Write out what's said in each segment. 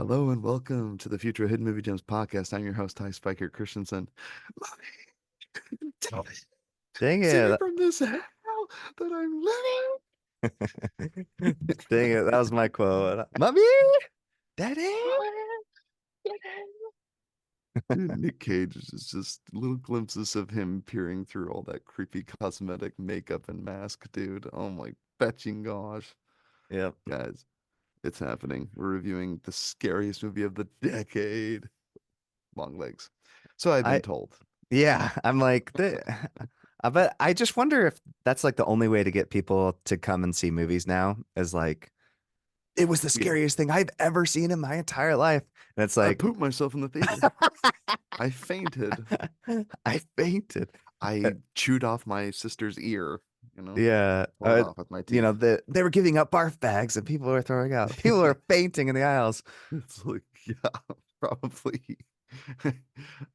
Hello and welcome to the Futro Hidden Movie Gems podcast. I'm your host, Ty Spiker Christensen. Mommy, Oh, Daddy, dang save me it. from this hell that I'm living. Dang it. That was my quote. Mommy, daddy. Dude, Nick Cage is just little glimpses of him peering through all that creepy cosmetic makeup and mask, dude. Oh my fetching gosh. Yep. Guys, it's happening. We're reviewing the scariest movie of the decade, Longlegs. So I've been I, told. yeah, I'm like, but I just wonder if that's like the only way to get people to come and see movies now is like, it was the Yeah, scariest thing I've ever seen in my entire life. And it's I like, pooped myself in the theater. I fainted. I fainted. I chewed off my sister's ear, Yeah. tore it off with my teeth. They were giving up barf bags and people were throwing out. People were fainting in the aisles. It's like, yeah, probably.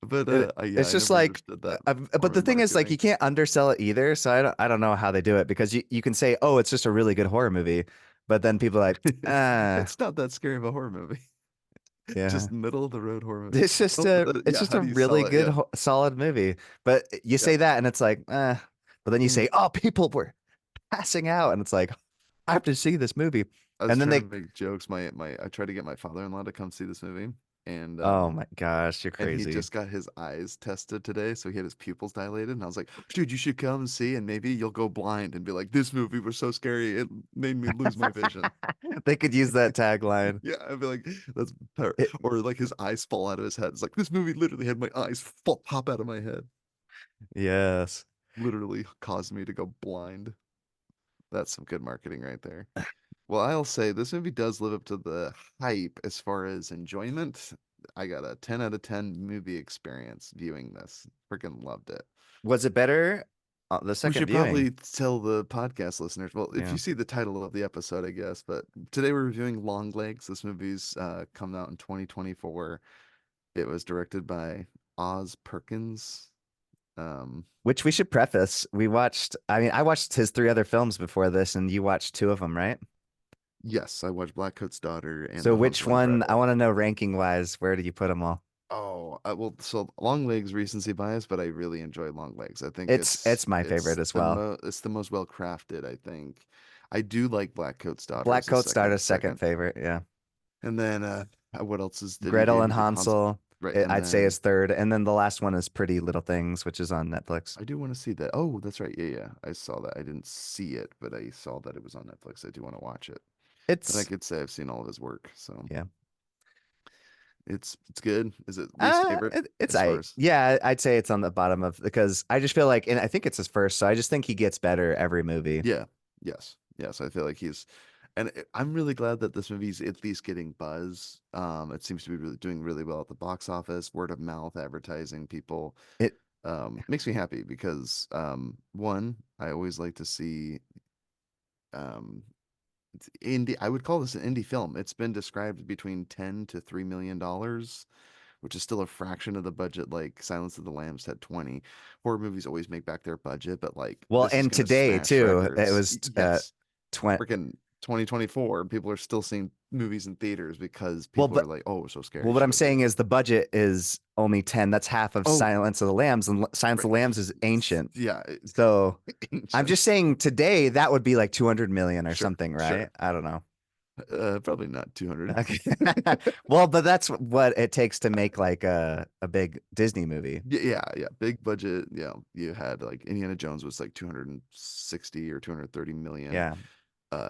But yeah, It's I just never like, understood that but form the of thing is, like, marketing. you can't undersell it either. So I don't know how they do it because you can say, oh, it's just a really good horror movie, but then people are like, ah, It's not that scary of a horror movie. yeah, Just middle of the road horror movie. it's just Well, it's yeah, just how a do you really sell it? good, Yeah, solid movie. But you yeah. say that, and it's like, but then you Mm. say, oh, people were passing out, and it's like, I have to see this movie, I was and then trying they, to make jokes. I tried to get my father-in-law to come see this movie, and oh my gosh, you're and he crazy. just got his eyes tested today, so he had his pupils dilated. And I was like, dude, you should come and see, and maybe you'll go blind and be like, this movie was so scary, it made me lose my vision. They could use that tagline. Yeah, I'd be like, It, or like his eyes fall out of his head. It's like this movie literally had my eyes pop out of my head, yes. literally caused me to go blind. That's some good marketing right there. Well, I'll say this movie does live up to the hype as far as enjoyment. I got a 10 out of 10 movie experience viewing this. Freaking loved it. Was it better the We second should viewing? probably tell the podcast listeners. Well, if Yeah. you see the title of the episode, I guess. But today we're reviewing Longlegs. This movie's come out in 2024. It was directed by Oz Perkins. Um, Which we should preface. I mean, I watched his three other films before this, and you watched two of them, right? yes, I watched Blackcoat's Daughter and So The Hunt for which the Red one, I Dragon. want to know ranking wise, where did you put them all? Oh, well, so Longlegs recency bias, but I really enjoy Longlegs. I think It's my favorite as well. it's the most well crafted, I think. I do like Blackcoat's Daughter Black as a Coat second Starter's second second. favorite, yeah. And then what else did he Gretel do? and He did Hans, Hansel, right? And I'd say then is third, and then the last one is Pretty Little Things, which is on Netflix. I do want to see that. Oh, that's right. Yeah, yeah. I saw that. I didn't see it, but I saw that it was on Netflix. I do want to watch it. And I It's could say I've seen all of his work, so yeah. it's good. Is it least favorite It's as far I as yeah, I'd say it's on the bottom of because I just feel like, and I think it's his first, so I just think he gets better every movie. yeah, yes, yes. I feel like I'm really glad that this movie's at least getting buzz. It seems to be really doing really well at the box office, word of mouth advertising. People It makes me happy because one, I always like to see um it's indie. I would call this an indie film. It's been described between 10 to $3 million, which is still a fraction of the budget. Like Silence of the Lambs had 20. Horror movies always make back their budget, but like well, this is and gonna today smash too, it records. was Yes, 20. freaking 2024. People are still seeing movies in theaters because Well, people are like, "Oh, it's so scary, what I'm so saying good." is the budget is only 10. That's half of Oh, Silence of the Lambs, and Silence right. of the Lambs is ancient. Yeah, So I'm ancient. just saying today that would be like 200 million or Sure, something, right? sure. I don't know. Probably not 200. Okay. Well, but that's what it takes to make like a big Disney movie. Yeah, yeah, big budget. You had like Indiana Jones was like 260 or 230 million. Yeah.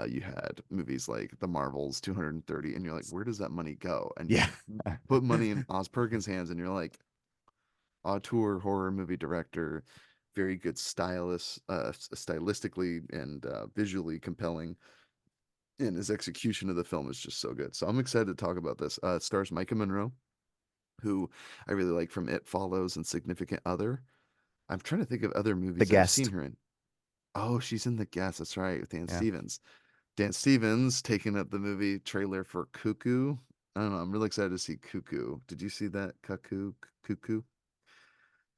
You had movies like The Marvels, 230, and you're like, where does that money go? And Yeah. you put money in Oz Perkins' hands, and you're like, auteur horror movie director, very good stylist, stylistically and visually compelling, and his execution of the film is just so good. So I'm excited to talk about this. It stars Maika Monroe, who I really like from It Follows and Significant Other. I'm trying to think of other The movies I've seen Guest. her in. Oh, she's in The Guest. That's right, with Dan Yeah. Stevens. Dan Stevens taking up the movie trailer for Cuckoo. I don't know. I'm really excited to see Cuckoo. Did you see that Cuckoo?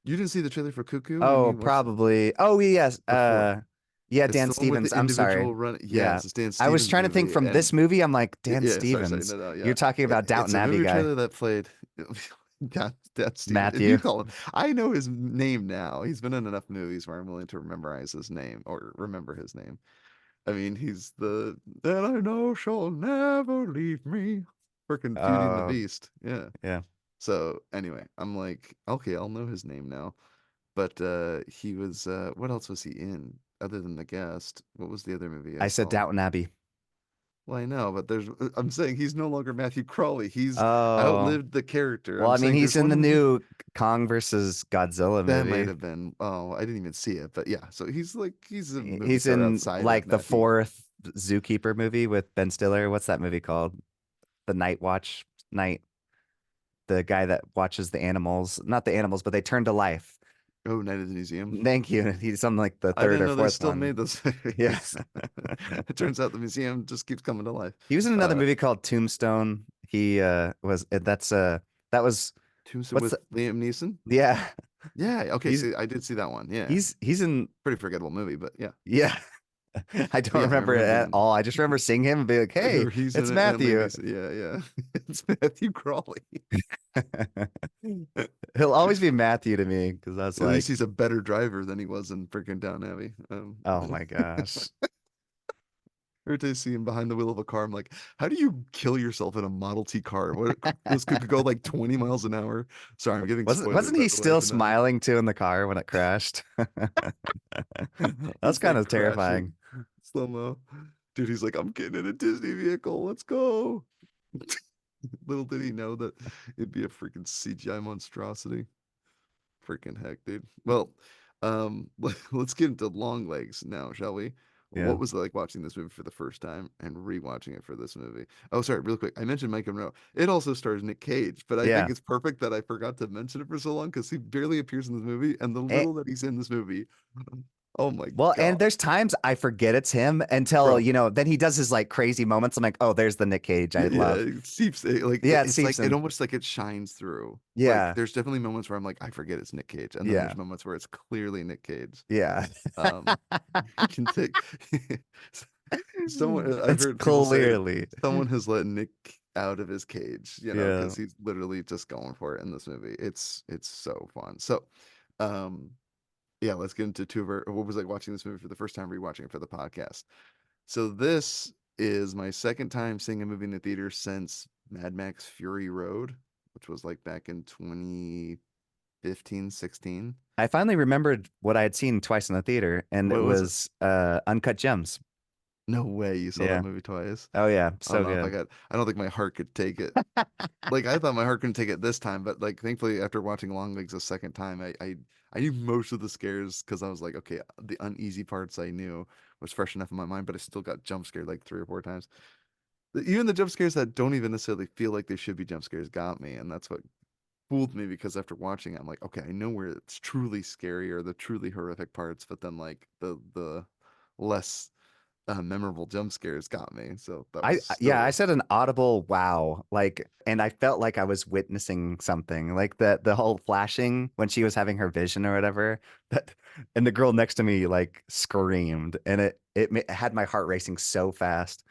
You didn't see the trailer for Cuckoo when Oh, you watched it probably. Oh, yes. before? Yeah, It's Dan the one with Stevens. the I'm sorry. individual run. Yeah. Yes, it's Dan I was Stevens trying to think movie, from and this movie. I'm like, Dan yeah, sorry, Stevens. no, no, yeah. You're talking about It's Downton a Abbey movie guy, trailer that played that Stevens. If Matthew. you call him, I know his name now. He's been in enough movies where I'm willing to memorize his name or remember his name. I mean, he's the that I know shall never leave me. Freaking Beauty and the Oh, Beast. Yeah. yeah. So anyway, I'm like, okay, I'll know his name now. But he was what else was he in other than The Guest? What was the other movie I I said saw? Downton Abbey. Well, I know, but I'm saying he's no longer Matthew Crawley. He's Oh, outlived the character. well, I'm I mean, saying he's there's in one the movie new Kong versus Godzilla that might movie. have been. Oh, I didn't even see it, but yeah. So he's a movie He's star in outside of like the Matthew. fourth Zookeeper movie with Ben Stiller. What's that movie called? The Night Watch Night. The guy that watches the animals, not the animals, but they turn to life. Oh, Night at the Museum. Thank you. He's on like the I third didn't or know they fourth still one. made those Yeah. movies. It turns out the museum just keeps coming to life. He was in another Uh, movie called Tombstone. He was that was Tombstone what's with Liam Neeson. yeah. Yeah. Okay. He's See, I did see that one. Yeah. he's in Pretty forgettable movie, but yeah. yeah. I But don't yeah, I remember remember it him at being. all. I just remember seeing him and be like, I "Hey, remember he's in it's it, and Liam Matthew." Neeson. Yeah, yeah. It's Matthew Crawley. He'll always be Matthew to me because I was At least like, he's a better driver than he was in freaking Down Abbey. "Oh my gosh." Every time I see him behind the wheel of a car, I'm like, how do you kill yourself in a Model T car? What this could go like 20 miles an hour? Sorry, I'm giving Wasn't spoilers he either way still for that one. smiling too in the car when it crashed? That's He's kind like of terrifying. crashing slow mo. Dude, he's like, I'm getting in a Disney vehicle. Let's go. Little did he know that it'd be a freaking CGI monstrosity. Freaking heck, dude. Well, let's get into Longlegs now, shall we? Yeah. What was it like watching this movie for the first time and rewatching it for this movie? Oh, sorry, real quick. I mentioned Maika Monroe. It also stars Nick Cage, but I think Yeah. it's perfect that I forgot to mention it for so long because he barely appears in this movie, and the And, little that he's in this movie, oh my well, and God, there's times I forget it's him until, bro. then he does his like crazy moments. I'm like, "Oh, there's the Nick Cage I Yeah, love." it seeps like Yeah, it it's like seeps it in. almost like it shines through. Like Yeah. there's definitely moments where I'm like, I forget it's Nick Cage, and then Yeah. there's moments where it's clearly Nick Cage. Yeah. Um, you can take someone. I've It's heard people say clearly. someone has let Nick out of his cage, Yeah. because he's literally just going for it in this movie. It's so fun. So, um, yeah, let's get into two of our. What was like watching this movie for the first time, rewatching it for the podcast. So this is my second time seeing a movie in the theater since Mad Max Fury Road, which was like back in 2015, 16. I finally remembered what I had seen twice in the theater, and it What was it? was Uncut Gems. No way you saw that Yeah. movie twice. Oh yeah, I don't so know if good. I don't think my heart could take it. Like I thought my heart couldn't take it this time, but like thankfully after watching Longlegs a second time, I knew most of the scares because I was like, okay, the uneasy parts I knew was fresh enough in my mind, but I still got jump scared like 3 or 4 times. Even the jump scares that don't even necessarily feel like they should be jump scares got me, and that's what fooled me because after watching it, I'm like, okay, I know where it's truly scary or the truly horrific parts, but then like the less memorable jump scares got me. So that was Yeah, I still said an audible wow, like, and I felt like I was witnessing something, like the whole flashing when she was having her vision or whatever. That and the girl next to me like screamed, and it had my heart racing so fast.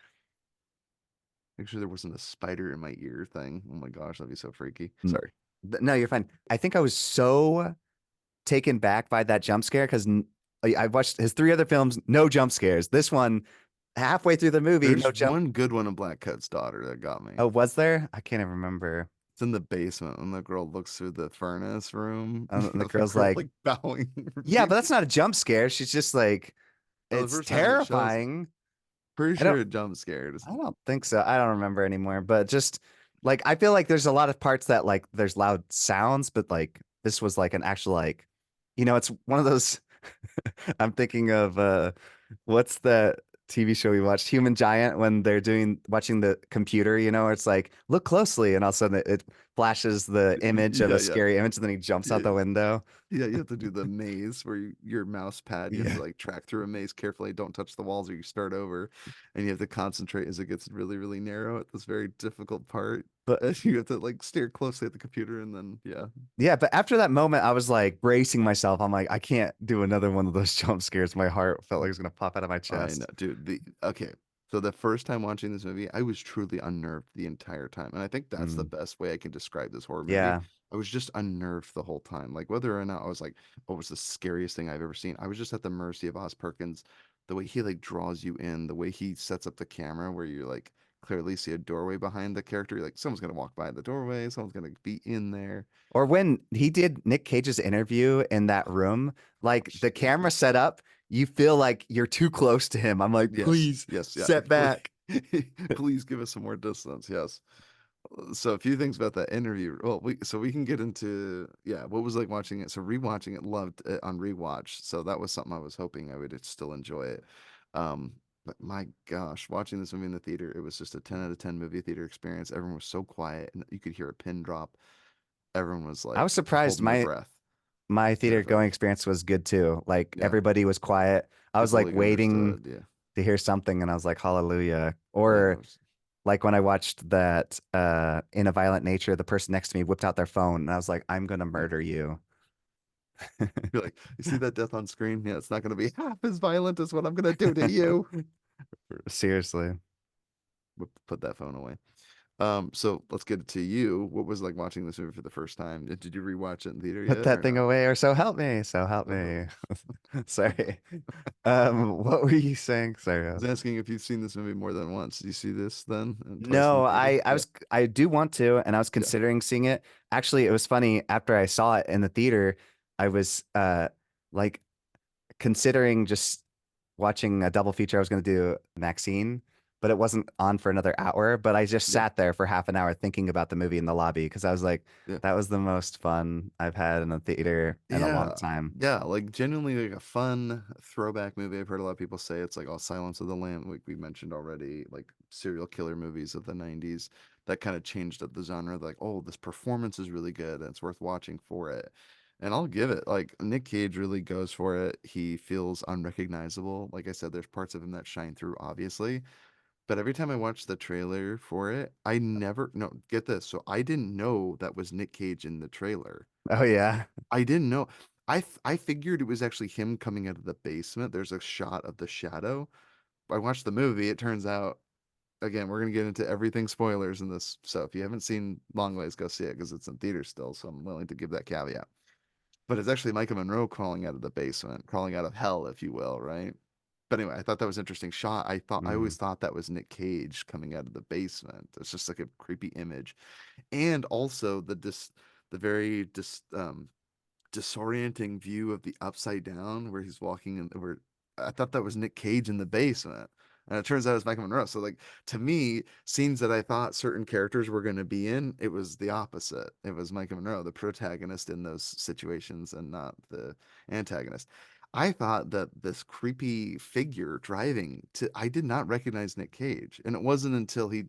make sure there wasn't a spider in my ear thing. Oh my gosh, that'd be so freaky. Mm. Sorry. No, you're fine. I think I was so taken back by that jump scare because I watched his three other films, no jump scares. This one, halfway through the movie, no There's jump. one good one in Black Cat's Daughter that got me. Oh, was there? I can't even remember. It's in the basement when the girl looks through the furnace room. The The girl's girl like, like bowing for yeah, but people. that's not a jump scare. She's just like, Oh, the it's first time it shows, terrifying. pretty I don't, sure it jump scared. I don't think so. I don't remember anymore. But just like, I feel like there's a lot of parts that like there's loud sounds, but like this was like an actual like, it's one of those. I'm thinking of what's the TV show we watched, Human Giant, when they're watching the computer, it's like, look closely, and all of a sudden it flashes the image of Yeah, a yeah. scary image, and then he jumps out Yeah, the window. yeah, you have to do the maze where your mouse pad, you have Yeah. to like track through a maze carefully, don't touch the walls or you start over, and you have to concentrate as it gets really, really narrow at this very difficult part. But And you have to like stare closely at the computer, and then yeah, yeah, but after that moment, I was like bracing myself. I'm like, I can't do another one of those jump scares. My heart felt like it was gonna pop out of my I know, chest. dude. The okay. So the first time watching this movie, I was truly unnerved the entire time. And I think that's the Mm, best way I can describe this horror movie. yeah. I was just unnerved the whole time. Like whether or not I was like, oh, it was the scariest thing I've ever seen. I was just at the mercy of Oz Perkins. The way he like draws you in, the way he sets up the camera where you like clearly see a doorway behind the character. You're like, someone's gonna walk by the doorway, someone's gonna be in there. Or when he did Nick Cage's interview in that room, like the camera set up, you feel like you're too close to him. I'm like, Yes, please yes, yeah. set back. Please give us some more distance. Yes. So a few things about that interview. Well, we can get into yeah, what was like watching it. So rewatching it, loved it on rewatch. So that was something I was hoping I would still enjoy it. Um, but my gosh, watching this movie in the theater, it was just a 10 out of 10 movie theater experience. Everyone was so quiet and you could hear a pin drop. Everyone was I was like surprised holding their breath, my theater going terrified. experience was good too. Like Yeah, everybody was quiet. I they was like fully waiting understood. Yeah, to hear something and I was like, hallelujah. yeah. Or like when I watched that in a violent nature, the person next to me whipped out their phone and I was like, I'm gonna murder you. You're like, you see that death on screen? Yeah, it's not going to be half as violent as what I'm going to do to you. Seriously. Put that phone away. So let's get to you. What was like watching this movie for the first time? Did you rewatch it in theater Put yet that or thing no? away or so help me. So help Uh-oh. me. Sorry. What were you saying? Sorry. I was asking if you've seen this movie more than once. Did you see this then? Twice in the No, theater? Yeah. I do want to, and I was Yeah. considering seeing it. Actually, it was funny after I saw it in the theater, I was like considering just watching a double feature. I was going to do Maxine, but it wasn't on for another hour. But I just Yeah. sat there for half an hour thinking about the movie in the lobby because I was like, Yeah. that was the most fun I've had in a theater in a long Yeah. time. Yeah, like genuinely like a fun throwback movie. I've heard a lot of people say it's like all Silence of the Lamb, like we mentioned already, like serial killer movies of the 90s that kind of changed up the genre. Like, oh, this performance is really good and it's worth watching for it. And I'll give it, like Nick Cage really goes for it. He feels unrecognizable. Like I said, there's parts of him that shine through, obviously. But every time I watch the trailer for it, I never, no, get this. So I didn't know that was Nick Cage in the trailer. Oh yeah. I didn't know. I figured it was actually him coming out of the basement. There's a shot of the shadow. I watched the movie. It turns out, again, we're gonna get into everything spoilers in this. So if you haven't seen Longlegs, go see it because it's in theaters still. So I'm willing to give that caveat. But it's actually Micah Monroe crawling out of the basement, crawling out of hell, if you will, right? But anyway, I thought that was an interesting shot. I Mm. always thought that was Nick Cage coming out of the basement. It's just like a creepy image, and also the very disorienting view of the upside down where he's walking in where I thought that was Nick Cage in the basement. And it turns out it's Michael Monroe. So like to me, scenes that I thought certain characters were going to be in, it was the opposite. It was Michael Monroe, the protagonist in those situations and not the antagonist. I thought that this creepy figure driving to I did not recognize Nick Cage. And it wasn't until he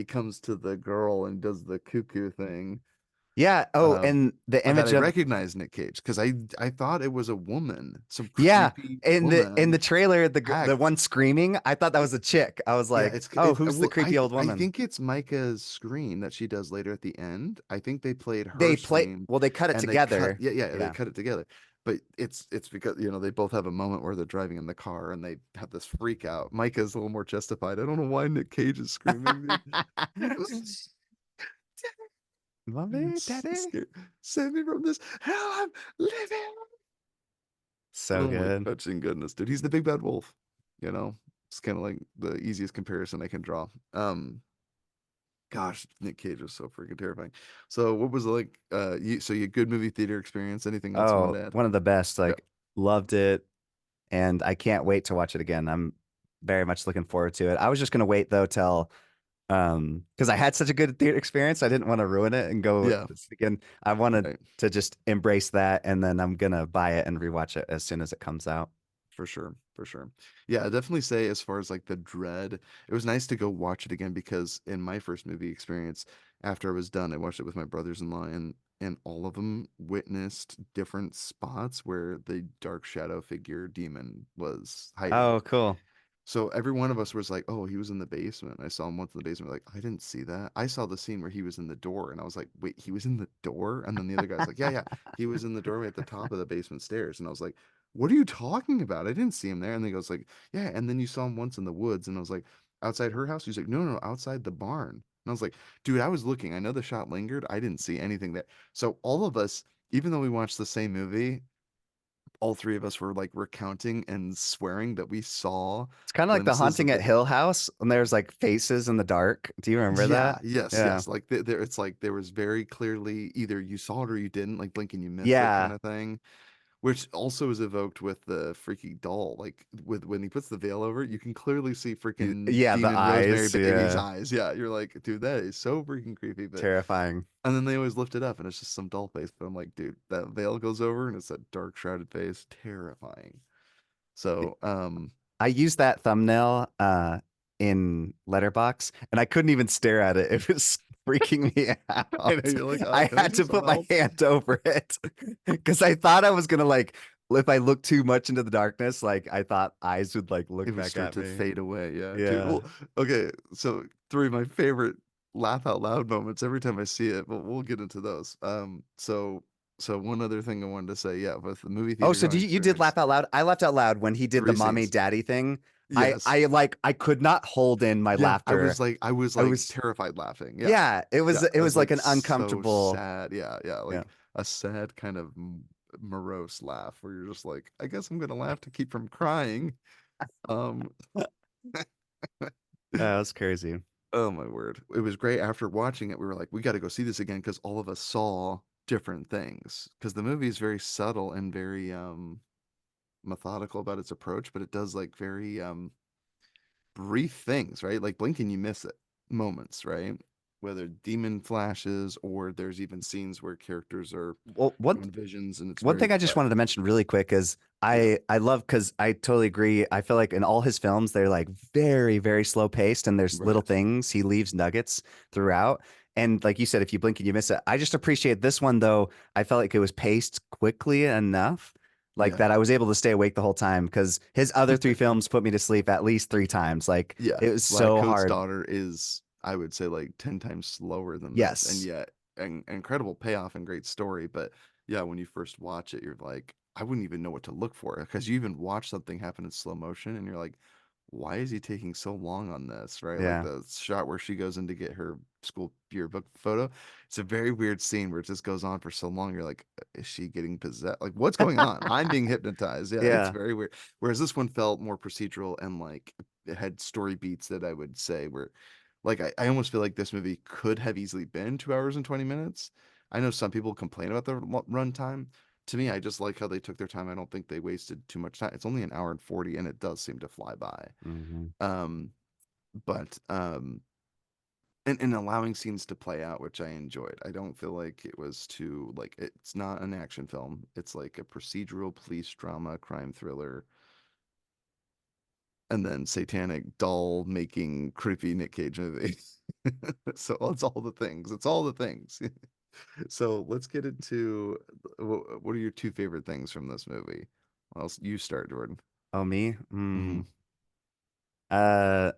comes to the girl and does the cuckoo thing Yeah. Oh, um, and the that I image of recognized Nick Cage because I thought it was a woman, some yeah, creepy in the woman trailer, the hacked. one screaming, I thought that was a chick. I was Yeah, like, oh, who's the well, creepy old I woman? think it's Micah's scream that she does later at the end. I think they played her They play scream well, they cut it and they cut together. they Yeah. cut it together. But it's because they both have a moment where they're driving in the car and they have this freak out. Micah's a little more justified. I don't know why Nick Cage is screaming, dude. Mommy, It's so daddy. scary. Save me from this hell I'm living. So Oh my good. fetching goodness, dude. He's the big bad wolf. You know, it's kind of like the easiest comparison I can draw. Gosh, Nick Cage was so freaking terrifying. So what was it like you had good movie theater experience? Anything else you wanted Oh, to add? one of the best. Yeah. Like, loved it. And I can't wait to watch it again. I'm very much looking forward to it. I was just gonna wait though till because I had such a good theater experience. I didn't want to ruin it and go Yeah, again. I wanted right. to just embrace that and then I'm gonna buy it and rewatch it as soon as it comes out. For sure, for sure. Yeah, I definitely say as far as like the dread, it was nice to go watch it again because in my first movie experience, after I was done, I watched it with my brothers-in-law and all of them witnessed different spots where the dark shadow figure demon was hiding. Oh, cool. So every one of us was like, "Oh, he was in the basement." I saw him once in the basement. We're like, "I didn't see that." I saw the scene where he was in the door, and I was like, "Wait, he was in the door?" And then the other guy's like, "Yeah, yeah, he was in the doorway at the top of the basement stairs." And I was like, "What are you talking about? I didn't see him there." And he goes like, "Yeah." And then you saw him once in the woods, and I was like, "Outside her house?" He's like, "No, no, outside the barn." And I was like, "Dude, I was looking. I know the shot lingered. I didn't see anything there." So all of us, even though we watched the same movie, all three of us were like recounting and swearing that we saw It's kind of like the glimpses haunting of at the Hill House when there's like faces in the dark. Do you remember yeah, that? yes, Yeah. yes. Like there, it's like there was very clearly either you saw it or you didn't, like blink and you missed it kind Yeah. of thing. Which also is evoked with the freaky doll. Like with when he puts the veil over it, you can clearly see freaking Yeah, the demon Rosemary eyes. Baby's Yeah. eyes. Yeah, you're like, dude, that is so freaking creepy. But Terrifying. and then they always lift it up and it's just some doll face. But I'm like, dude, that veil goes over and it's that dark shrouded face, terrifying. So, I used that thumbnail in Letterbox and I couldn't even stare at it. It was freaking me I know out. you're like, I can I had do to put something my else? hand over it because I thought I was gonna like if I looked too much into the darkness, like I thought eyes would like It look would back start at to me. fade away, yeah, dude. Yeah. Well, okay, so 3 of my favorite laugh out loud moments every time I see it, but we'll get into those. So one other thing I wanted to say, yeah, with the movie Oh, theater so going you did experience, laugh out loud? I laughed out loud when he did the 3 mommy scenes. daddy thing. Yes. I like I could not hold in my Yeah, laughter. I was, I like, was terrified laughing, yeah. yeah, Yeah, it I was was, like like, an so uncomfortable sad, yeah, yeah, yeah. like, a sad kind of m morose laugh where you're just like, "I guess I'm gonna laugh to keep from crying." Um That was crazy. Oh my word. It was great after watching it, we were like, "We gotta go see this again because all of us saw different things. Because the movie is very subtle and very, methodical about its approach, but it does, like, very, brief things, right? Like, blink and you miss it moments, right? Whether demon flashes or there's even scenes where characters are Well, having visions, and it's one very thing I just quiet. wanted to mention really quick is Yeah. I love because I totally agree. I feel like in all his films they're like very very slow paced and there's little Right. things he leaves nuggets throughout. And like you said, if you blink and you miss it, I just appreciate this one though. I felt like it was paced quickly enough, like that Yeah. I was able to stay awake the whole time. Because his other three films put me to sleep at least three times. Like Yeah, it was Black so Coat's hard. Daughter is, I would say, like 10 times slower than this, and Yes. yet an incredible payoff and great story. But yeah, when you first watch it, you're like, I wouldn't even know what to look for because you even watch something happen in slow motion, and you're like, why is he taking so long on this? Right? Like Yeah. the shot where she goes in to get her school yearbook photo. It's a very weird scene where it just goes on for so long. You're like, is she getting possessed? Like, what's going on? I'm being hypnotized. Yeah, it's Yeah. very weird. Whereas this one felt more procedural and like it had story beats that I would say were like I almost feel like this movie could have easily been 2 hours and 20 minutes. I know some people complain about the runtime. To me, I just like how they took their time. I don't think they wasted too much time. It's only an hour and 40, and it does seem to fly by. Hmm. Um, but and allowing scenes to play out, which I enjoyed. I don't feel like it was too like it's not an action film. It's like a procedural police drama, crime thriller, and then satanic doll making creepy Nick Cage movie. So it's all the things. It's all the things. So let's get into what are your two favorite things from this movie? Well, you start, Jordan. Oh me. Hmm. Uh,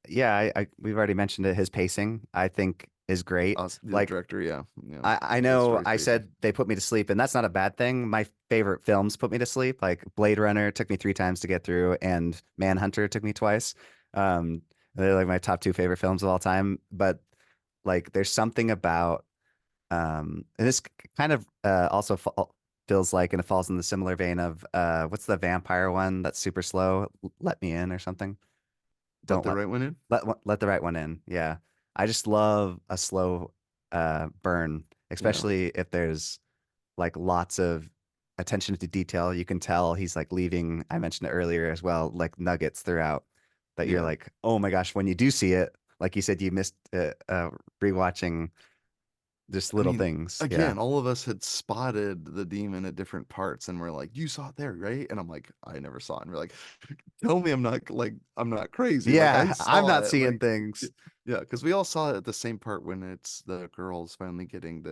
yeah, I we've already mentioned it. His pacing, I think, is great. Us, the Like director, yeah, yeah. I Good know story I pacing. said they put me to sleep, and that's not a bad thing. My favorite films put me to sleep. Like Blade Runner took me three times to get through, and Manhunter took me twice. Um, they're like my top two favorite films of all time. But like, there's something about and this kind of also feels like, and it falls in the similar vein of what's the vampire one that's super slow? Let Me In or something. Let Don't the let right one in. let the right one in. Yeah. I just love a slow burn, Yeah, especially if there's like lots of attention to detail. You can tell he's like leaving, I mentioned it earlier as well, like nuggets throughout that you're yeah. like, oh my gosh, when you do see it, like you said, you missed rewatching just I little mean, things. Yeah. again, all of us had spotted the demon at different parts, and we're like, "You saw it there, right?" And I'm like, "I never saw it." And we're like, "Tell me I'm not crazy. Like I Yeah. I'm saw not it. seeing Like, things. yeah, because we all saw it at the same part when it's the girl's finally getting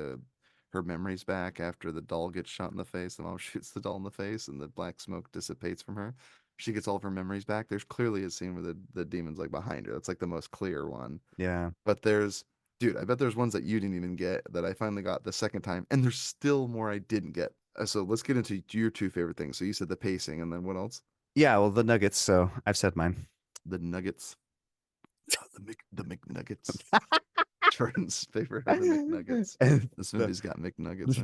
her memories back after the doll gets shot in the face. The mom shoots the doll in the face, and the black smoke dissipates from her. she gets all of her memories back. There's clearly a scene where the demon's like behind her. That's like the most clear one. Yeah. But there's, dude, I bet there's ones that you didn't even get that I finally got the second time, and there's still more I didn't get. So let's get into your two favorite things. So you said the pacing, and then what else? Yeah, well, the Nuggets, so I've said mine. The Nuggets. The McNuggets. Jordan's favorite are the McNuggets. And This the, movie's got McNuggets,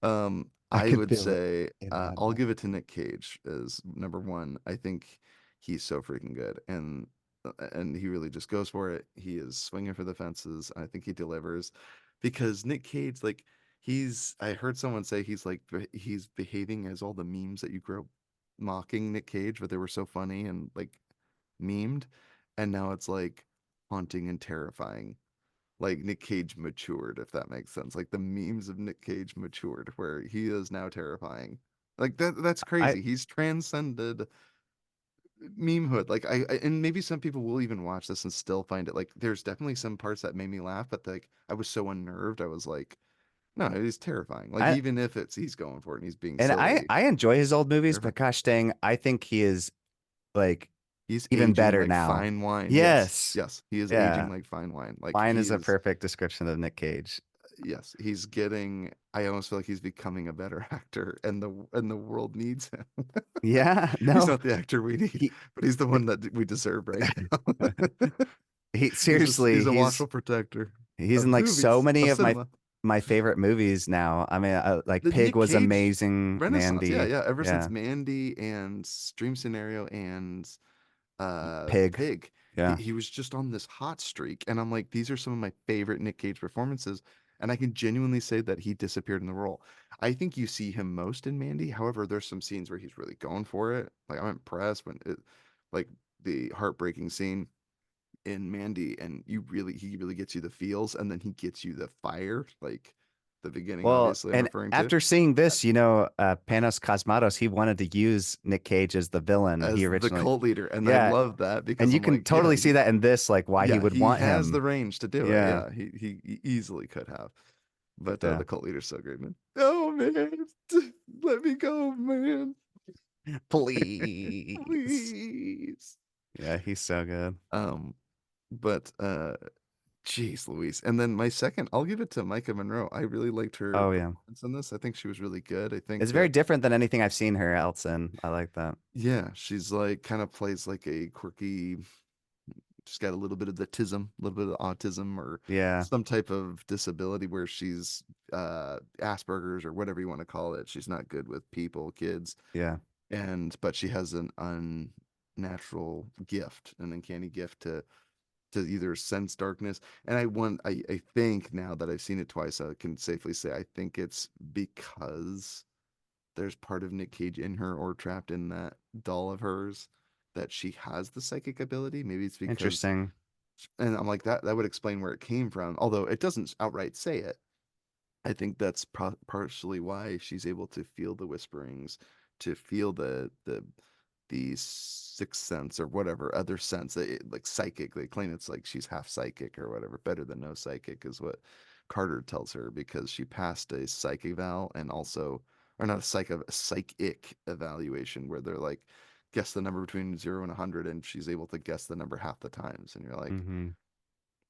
man. I I can would feel it say in my I'll blood. give it to Nick Cage as number one. I think he's so freaking good, and he really just goes for it. He is swinging for the fences. I think he delivers because Nick Cage, like I heard someone say he's like he's behaving as all the memes that you grew up mocking Nick Cage, but they were so funny and like memed, and now it's like haunting and terrifying. Like Nick Cage matured, if that makes sense. Like the memes of Nick Cage matured, where he is now terrifying. Like that's I crazy. He's transcended memehood. Like and maybe some people will even watch this and still find it like there's definitely some parts that made me laugh, but like I was so unnerved. I was like, no, it is terrifying. Like I even if it's he's going for it and he's being and I silly, I enjoy his old movies, terrifying. but gosh dang, I think he is like He's even aging better like now. fine wine. Yes. Yes. Yes. He is aging Yeah. like fine wine. Like Mine he is a is perfect description of Nick Cage. yes, he's getting I almost feel like he's becoming a better actor and the world needs him. Yeah, He's no. not the actor we need, He but he's the one that we deserve right now. he He's seriously, a watchful protector he's in of like so movies, many of of my cinema. favorite movies now. I mean, like The Pig Nick was Cage amazing, renaissance. Yeah, Mandy. yeah, ever since Yeah. Mandy and Dream Scenario and Pig. Pig. Yeah. He was just on this hot streak, and I'm like, these are some of my favorite Nick Cage performances, and I can genuinely say that he disappeared in the role. I think you see him most in Mandy. However, there's some scenes where he's really going for it. Like I'm impressed like the heartbreaking scene in Mandy, and he really gets you the feels, and then he gets you the fire, like the beginning. Well, Obviously, I'm and referring to after seeing this, Panos Cosmatos, he wanted to use Nick Cage as the villain. He as the originally, cult leader, and I yeah, love that and because you I'm can like, yeah, totally see that in this, like why he yeah, would he want has the him. range to do it. Yeah, Yeah, he easily could have. But yeah. the cult leader's so great, man. Oh man, let me go, man. Please. Please. Yeah, he's so good. Um, but geez, Louise. And then my second, I'll give it to Maika Monroe. I really liked her Oh yeah. performance in this. I think she was really good. I It's think very different than anything I've seen her else in. I like that. yeah, she's like kind of plays like a quirky. She's got a little bit of the tism, a little bit of autism or Yeah, some type of disability where she's Asperger's or whatever you want to call it. She's not good with people, kids, yeah. and but she has an unnatural gift, an uncanny gift to either sense darkness. And I think now that I've seen it twice, I can safely say I think it's because there's part of Nick Cage in her or trapped in that doll of hers that she has the psychic ability. Maybe it's because Interesting. and I'm like that would explain where it came from, although it doesn't outright say it. I think that's partially why she's able to feel the whisperings, to feel the sixth sense or whatever other sense, like psychic. They claim it's like she's half psychic or whatever. Better than no psychic is what Carter tells her because she passed a psych eval and also, or not a psychic evaluation where they're like guess the number between 0 and 100, and she's able to guess the number half the times, and you're like, Hmm.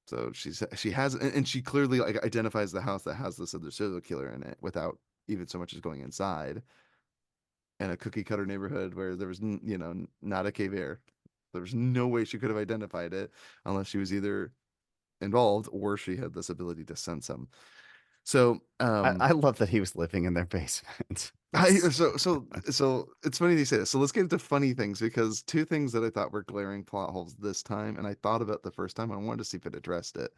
so she has, and she clearly like identifies the house that has this other serial killer in it without even so much as going inside. In a cookie cutter neighborhood where there was, not a cave air. There was no way she could have identified it unless she was either involved or she had this ability to sense them. So, I love that he was living in their basement. I That's so it's funny you say this. So let's get into funny things because two things that I thought were glaring plot holes this time, and I thought about the first time. I wanted to see if it addressed it.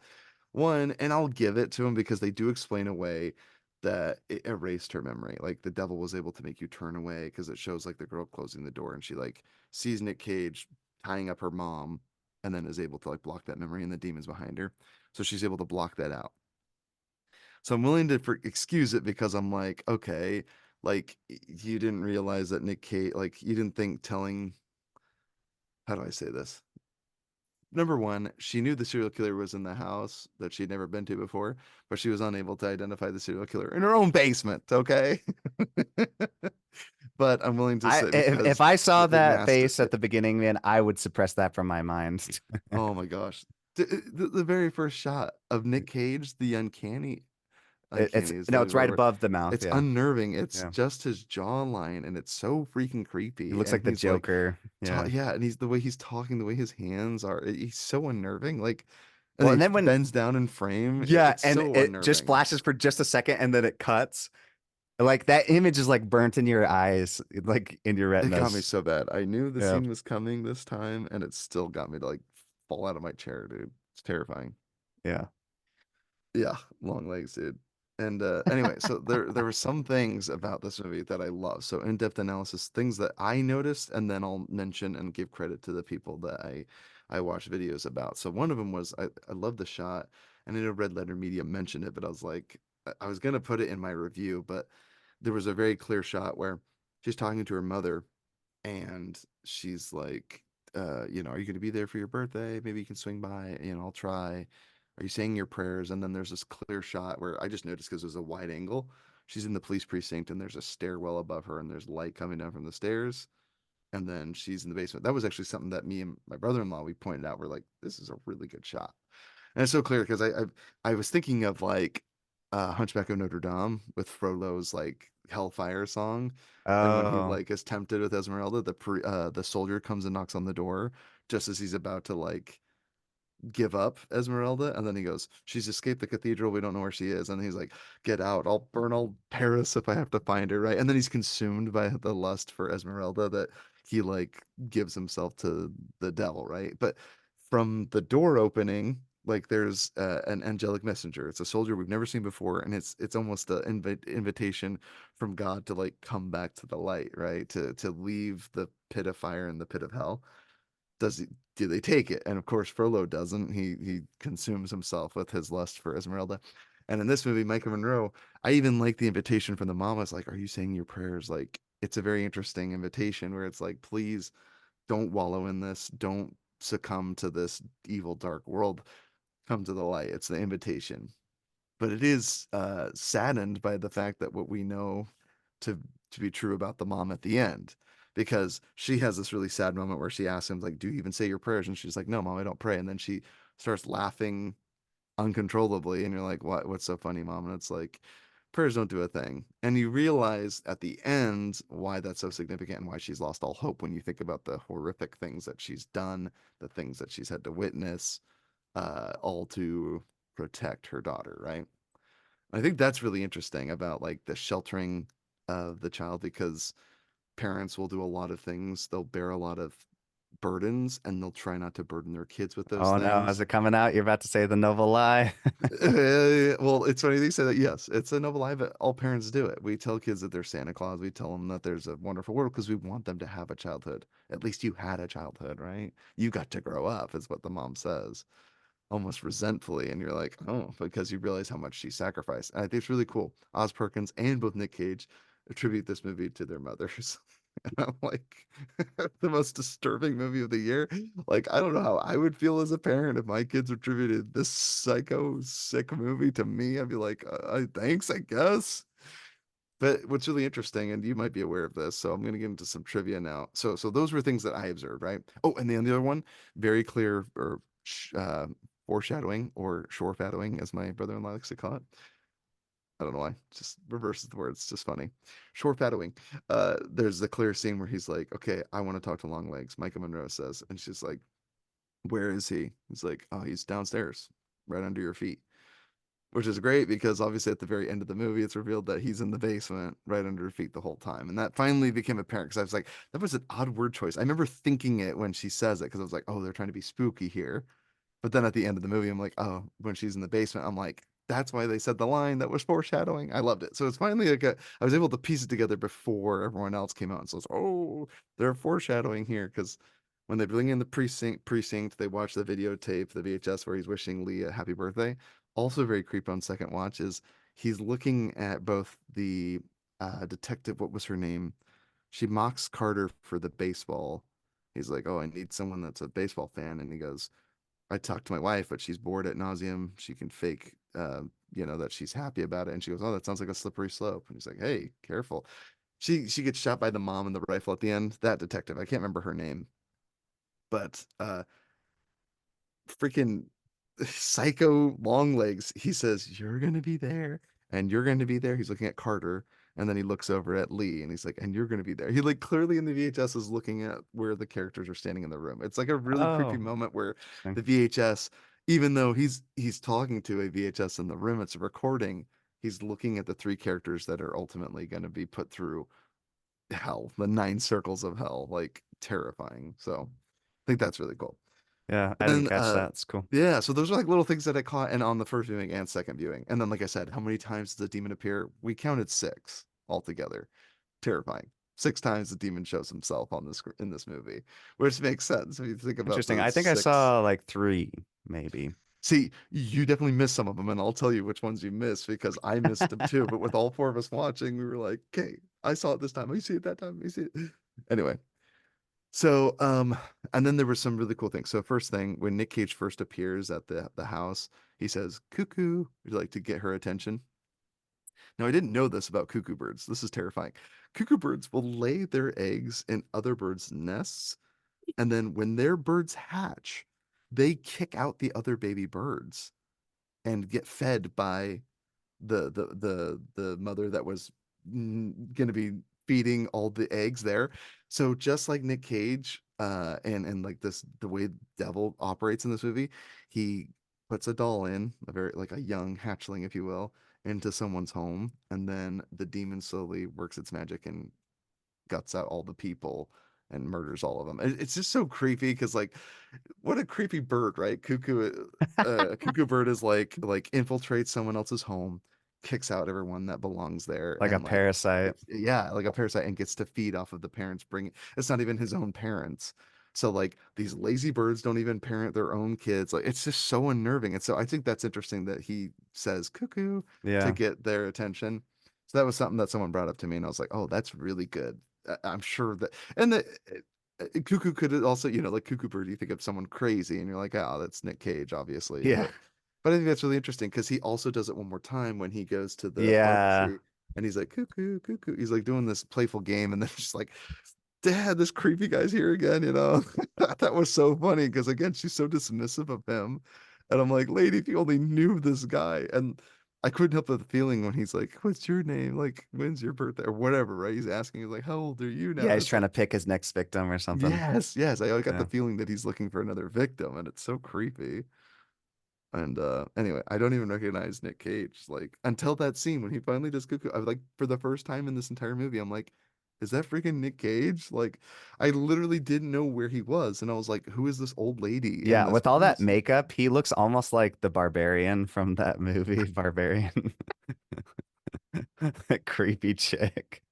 One, and I'll give it to him because they do explain away that it erased her memory. Like the devil was able to make you turn away because it shows like the girl closing the door and she like sees Nick Cage tying up her mom and then is able to like block that memory and the demons behind her. So she's able to block that out. So I'm willing to excuse it because I'm like, okay, like you didn't realize that Nick Cage, like you didn't think telling, how do I say this? Number one, she knew the serial killer was in the house that she'd never been to before, but she was unable to identify the serial killer in her own basement. Okay. but I'm willing to I say if because I saw they that masked face at it. the beginning, man, I would suppress that from my mind. Oh my gosh. The very first shot of Nick Cage, the It's uncanny is no, the it's right word. above the mouth. It's Yeah, unnerving. It's yeah. just his jawline, and it's so freaking He creepy. looks And like the he's like, Joker. Yeah. yeah, and he's the way he's talking, the way his hands are. He's so unnerving. Like, and Well, then and he then when bends down in frame. yeah, It's and so it just unnerving. flashes for just a second, and then it cuts. Like that image is like burnt in your eyes, like in your It got me retinas. so bad. I knew the Yeah, scene was coming this time, and it still got me to like fall out of my chair, dude. It's terrifying. yeah. Yeah, long legs, dude. And anyway, so there were some things about this movie that I love. So in-depth analysis, things that I noticed, and then I'll mention and give credit to the people that I watched videos about. So one of them was I love the shot, and I know Red Letter Media mentioned it, but I was like I was gonna put it in my review, but there was a very clear shot where she's talking to her mother, and she's like, are you going to be there for your birthday? Maybe you can swing by. I'll try. Are you saying your prayers? And then there's this clear shot where I just noticed because it was a wide angle. She's in the police precinct, and there's a stairwell above her, and there's light coming down from the stairs. And then she's in the basement. That was actually something that me and my brother-in-law we pointed out. We're like, this is a really good shot, and it's so clear because I was thinking of like Hunchback of Notre Dame with Frollo's like Hellfire song, and when he Oh, like is tempted with Esmeralda, the soldier comes and knocks on the door just as he's about to like give up Esmeralda, and then he goes, "She's escaped the cathedral. We don't know where she is." And he's like, "Get out! I'll burn all Paris if I have to find her." Right? And then he's consumed by the lust for Esmeralda that he like gives himself to the devil. Right? But from the door opening, like there's an angelic messenger. It's a soldier we've never seen before, and it's almost an invitation from God to like come back to the light. Right? To leave the pit of fire and the pit of hell. does he, do they take it? And of course, Frollo doesn't. He consumes himself with his lust for Esmeralda. And in this movie, Micah Monroe, I even like the invitation from the mama. It's like, "Are you saying your prayers?" Like, it's a very interesting invitation where it's like, please don't wallow in this. Don't succumb to this evil, dark world. Come to the light. It's the invitation, but it is saddened by the fact that what we know to to be true about the mom at the end, because she has this really sad moment where she asks him like, "Do you even say your prayers?" And she's like, "No, mom, I don't pray." And then she starts laughing uncontrollably, and you're like, "What? What's so funny, mom?" And it's like, prayers don't do a thing. And you realize at the end why that's so significant and why she's lost all hope when you think about the horrific things that she's done, the things that she's had to witness, all to protect her daughter, right? I think that's really interesting about like the sheltering of the child, because parents will do a lot of things. They'll bear a lot of burdens, and they'll try not to burden their kids with those oh no! Is things. it coming out? You're about to say the noble lie. Well, it's funny they say that. Yes, it's a noble lie, but all parents do it. We tell kids that they're Santa Claus. We tell them that there's a wonderful world because we want them to have a childhood. At least you had a childhood, right? You got to grow up, is what the mom says, almost resentfully, and you're like, oh, because you realize how much she sacrificed. And I think it's really cool. Oz Perkins and both Nick Cage attribute this movie to their mothers. And I'm like, the most disturbing movie of the year. Like, I don't know how I would feel as a parent if my kids attributed this psycho sick movie to me. I'd be like, thanks, I guess. But what's really interesting, and you might be aware of this, so I'm going to get into some trivia now. So those were things that I observed, right? Oh, and the other one, very clear or foreshadowing or shorefadowing, as my brother-in-law likes to call it. I don't know why. Just reverses the words. It's just funny. Shorefadowing. There's the clear scene where he's like, "Okay, I want to talk to Longlegs." Micah Monroe says, and she's like, "Where is he?" He's like, "Oh, he's downstairs, right under your feet." Which is great because obviously at the very end of the movie, it's revealed that he's in the basement right under her feet the whole time. And that finally became apparent because I was like, that was an odd word choice. I remember thinking it when she says it because I was like, oh, they're trying to be spooky here. But then at the end of the movie, I'm like, oh, when she's in the basement, I'm like, that's why they said the line that was foreshadowing. I loved it. So it's finally like I was able to piece it together before everyone else came out. And so it's, oh, they're foreshadowing here because when they bring in the precinct, they watch the videotape, the VHS where he's wishing Lee a happy birthday. Also very creepy on second watch is he's looking at both the detective, what was her name? She mocks Carter for the baseball. He's like, oh, I need someone that's a baseball fan. And he goes, I talked to my wife, but she's bored at nauseum. She can fake, that she's happy about it. And she goes, "Oh, that sounds like a slippery slope." And he's like, "Hey, careful." she gets shot by the mom and the rifle at the end. That detective, I can't remember her name, but freaking psycho Longlegs, he says, "You're gonna be there, and you're gonna be there." He's looking at Carter, and then he looks over at Lee, and he's like, "And you're gonna be there." He like clearly in the VHS is looking at where the characters are standing in the room. It's like a really creepy Oh, moment where interesting. the VHS, even though he's talking to a VHS in the room, it's a recording. He's looking at the three characters that are ultimately going to be put through hell, the nine circles of hell, like terrifying. So I think that's really cool. Yeah, I didn't And catch that. It's cool. yeah, so those are like little things that I caught and on the first viewing and second viewing. And then like I said, how many times does the demon appear? We counted six altogether. Terrifying. Six times the demon shows himself on this in this movie, which makes sense if you think about Interesting. the I think I six. saw like three, maybe. See, you definitely missed some of them, and I'll tell you which ones you missed because I missed them too. But with all four of us watching, we were like, "Okay, I saw it this time. You see it that time. You see it." Anyway, so, and then there were some really cool things. So first thing, when Nick Cage first appears at the house, he says, "Cuckoo," would you like to get her attention? Now, I didn't know this about cuckoo birds. This is terrifying. Cuckoo birds will lay their eggs in other birds' nests, and then when their birds hatch, they kick out the other baby birds and get fed by the mother that was going to be feeding all the eggs there. So just like Nick Cage, and like this, the way Devil operates in this movie, he puts a doll in, a very like a young hatchling, if you will, into someone's home, and then the demon slowly works its magic and guts out all the people and murders all of them. It's just so creepy because like what a creepy bird, right? A cuckoo bird is like infiltrates someone else's home, kicks out everyone that belongs there, Like a and like parasite. yeah, like a parasite, and gets to feed off of the parents. Bring it's not even his own parents. So like these lazy birds don't even parent their own kids. Like it's just so unnerving. And so I think that's interesting that he says cuckoo to Yeah. get their attention. So that was something that someone brought up to me, and I was like, oh, that's really good. I'm sure that, and cuckoo could also, like cuckoo bird, you think of someone crazy and you're like, oh, that's Nick Cage, obviously. Yeah. But I think that's really interesting because he also does it one more time when he goes to the Yeah. pharmacy and he's like, cuckoo, cuckoo. He's like doing this playful game, and then just like, Dad, this creepy guy's here again. That was so funny because again, she's so dismissive of him. And I'm like, lady, if you only knew this guy. And I couldn't help but the feeling when he's like, what's your name? Like, when's your birthday? Or whatever, right? He's asking, he's like, how old are you now? Yeah, he's It's trying like, to pick his next victim or something. yes, yes. I got the Yeah. feeling that he's looking for another victim, and it's so creepy. And anyway, I don't even recognize Nick Cage. Like until that scene when he finally does cuckoo, I was like, for the first time in this entire movie, I'm like, is that freaking Nick Cage? Like, I literally didn't know where he was, and I was like, who is this old lady in Yeah, this with all that pharmacy? makeup, he looks almost like the barbarian from that movie, Barbarian. That creepy chick.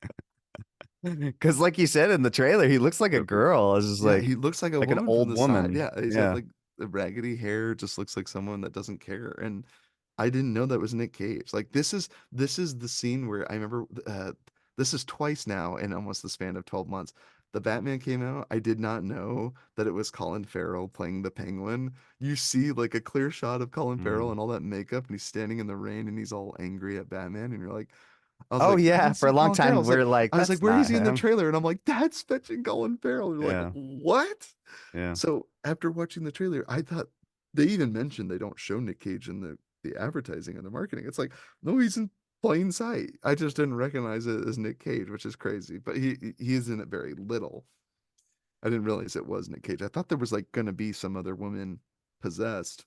Because like you said in the trailer, he looks like a girl. It's just Yeah, he looks like a like an woman from old the side. woman. Yeah, he's got Yeah. like the raggedy hair, just looks like someone that doesn't care. And I didn't know that was Nick Cage. Like this is the scene where I remember this is twice now in almost the span of 12 months. The Batman came out. I did not know that it was Colin Farrell playing the Penguin. You see like a clear shot of Colin Farrell Mm. and all that makeup, and he's standing in the rain and he's all angry at Batman, and you're like, I was Oh like, I yeah, didn't for a see long Colin Farrell. time we're like, I was like, that's where is not he in the him. trailer? And I'm like, that's fetching Colin Farrell. And you're like, Yeah. what? Yeah. So after watching the trailer, I thought they even mentioned they don't show Nick Cage in the advertising and the marketing. It's like, no, he's in plain sight. I just didn't recognize it as Nick Cage, which is crazy. But he is in it very little. I didn't realize it was Nick Cage. I thought there was like gonna be some other woman possessed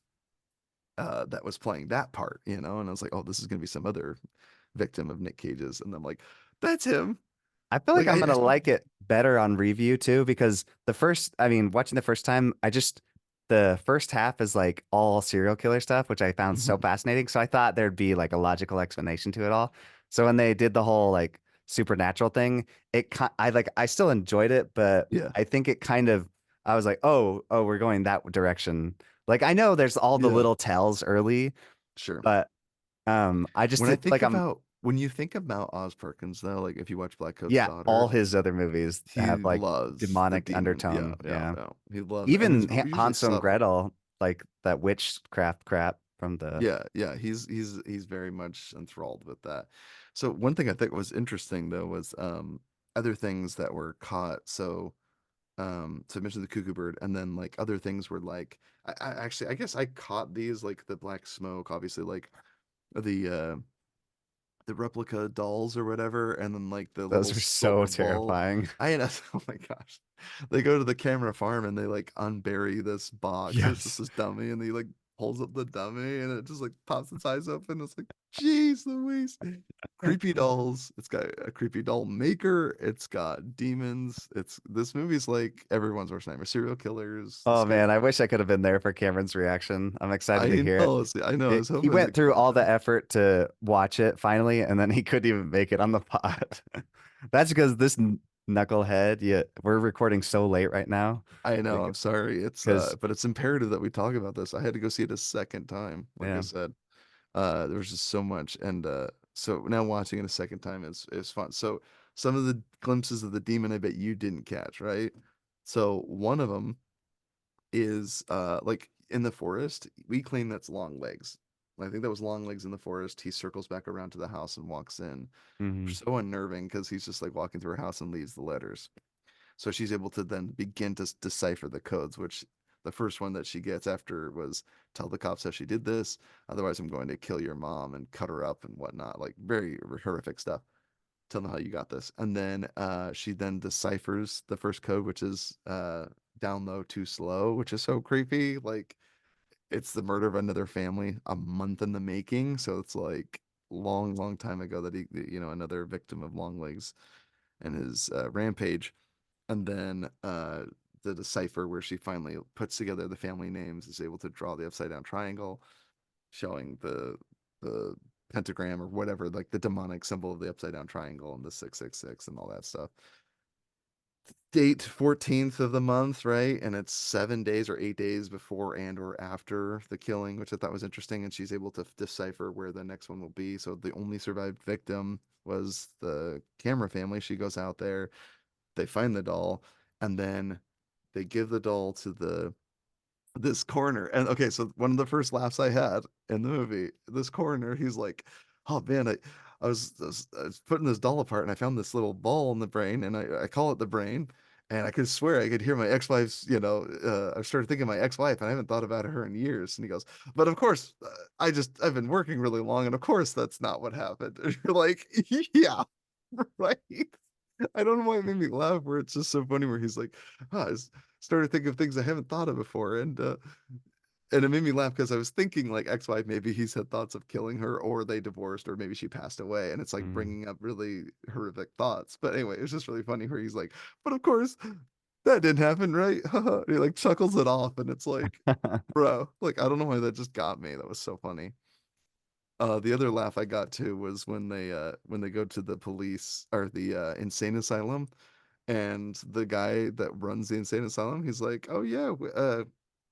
that was playing that part. And I was like, oh, this is gonna be some other victim of Nick Cage's. And I'm like, that's him. I feel like Like I'm I gonna like it better on review too, because I mean, watching the first time, the first half is like all serial killer stuff, which I found so Mhm. fascinating. So I thought there'd be like a logical explanation to it all. So when they did the whole like supernatural thing, I still enjoyed it, but Yeah, I think I was like, oh, we're going that direction. Like I know there's all the yeah, little tells early, sure. but I just When I did like think about when you think about Oz Perkins, though, like if you watch Black Coat's yeah, all Daughter, his other movies he have like loves the demonic demon. Yeah, undertone. yeah, Yeah. yeah. He loves it, and his Even movies are usually Hansel and subtle. Gretel, like that witchcraft crap from the Yeah, yeah. He's very much enthralled with that. So one thing I think was interesting though was other things that were caught. So I mentioned the cuckoo bird, and then like other things were like I actually I guess I caught these like the black smoke, obviously like the uh the replica dolls or whatever, and then like the Those little are so silver ball. terrifying. I know, oh my gosh. They go to the camera farm and they like unbury this box. It's just Yes. this dummy, and he like pulls up the dummy and it just like pops its eyes open. It's like, jeez Louise. Creepy dolls. It's got a creepy doll maker. It's got demons. It's this movie's like everyone's worst nightmare. Serial killers, the Oh scary. man, I wish I could have been there for Cameron's reaction. I'm excited to hear it. I know. I was He hoping went that you through would all have. the effort to watch it finally, and then he couldn't even make it on the pod. That's because this knucklehead, yeah, we're recording so late right now. I know, Like, I'm sorry. It's because but it's imperative that we talk about this. I had to go see it a second time, like I yeah. said. There was just so much, and so now watching it a second time is fun. So some of the glimpses of the demon I bet you didn't catch, right? So one of them is like in the forest. We claim that's Longlegs. I think that was Longlegs in the forest. He circles back around to the house and walks in. Hmm. So unnerving because he's just like walking through her house and leaves the letters. So she's able to then begin to decipher the codes, which the first one that she gets after was tell the cops how she did this. Otherwise, I'm going to kill your mom and cut her up and whatnot. Like very horrific stuff. Tell them how you got this. And then she then deciphers the first code, which is down low, too slow, which is so creepy. Like it's the murder of another family a month in the making. So it's like long, long time ago that another victim of Longlegs and his rampage. And then the decipher where she finally puts together the family names is able to draw the upside down triangle showing the pentagram or whatever, like the demonic symbol of the upside down triangle and the 666 and all that stuff. Date 14th of the month, right? And it's 7 days or 8 days before and or after the killing, which I thought was interesting. And she's able to decipher where the next one will be. So the only survived victim was the camera family. She goes out there, they find the doll, and then they give the doll to the this coroner. And okay, so one of the first laughs I had in the movie, this coroner, he's like, "Oh man, I was putting this doll apart, and I found this little ball in the brain, and I call it the brain." And I could swear I could hear my ex-wife's, I started thinking of my ex-wife, and I haven't thought about her in years. And he goes, "But of course, I've been working really long, and of course that's not what happened." And you're like, "Yeah, right." I don't know why it made me laugh. Where it's just so funny. Where he's like, I started thinking of things I haven't thought of before, and it made me laugh because I was thinking like ex-wife, maybe he's had thoughts of killing her, or they divorced, or maybe she passed away, and it's like Mm. bringing up really horrific thoughts. But anyway, it was just really funny where he's like, "But of course, that didn't happen, right?" He like chuckles it off, and it's like, bro, like I don't know why that just got me. That was so funny. The other laugh I got too was when they go to the police or the insane asylum, and the guy that runs the insane asylum, he's like, "Oh yeah,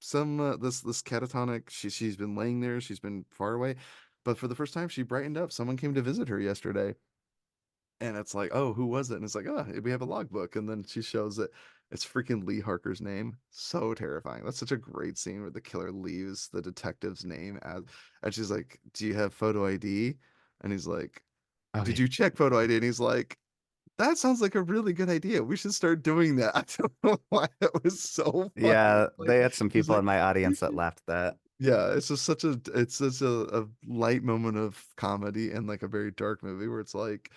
some this catatonic. She's been laying there. She's been far away, but for the first time, she brightened up. Someone came to visit her yesterday." And it's like, "Oh, who was it?" And it's like, "Oh, we have a logbook." And then she shows it. It's freaking Lee Harker's name. So terrifying. That's such a great scene where the killer leaves the detective's name as, and she's like, "Do you have photo ID?" And he's like, Oh "Did yeah. you check photo ID?" And he's like, "That sounds like a really good idea. We should start doing that." I don't know why that was so funny. Yeah, Like, they had some he's people like, in my audience that laughed at that. yeah, it's just such a light moment of comedy and like a very dark movie where it's like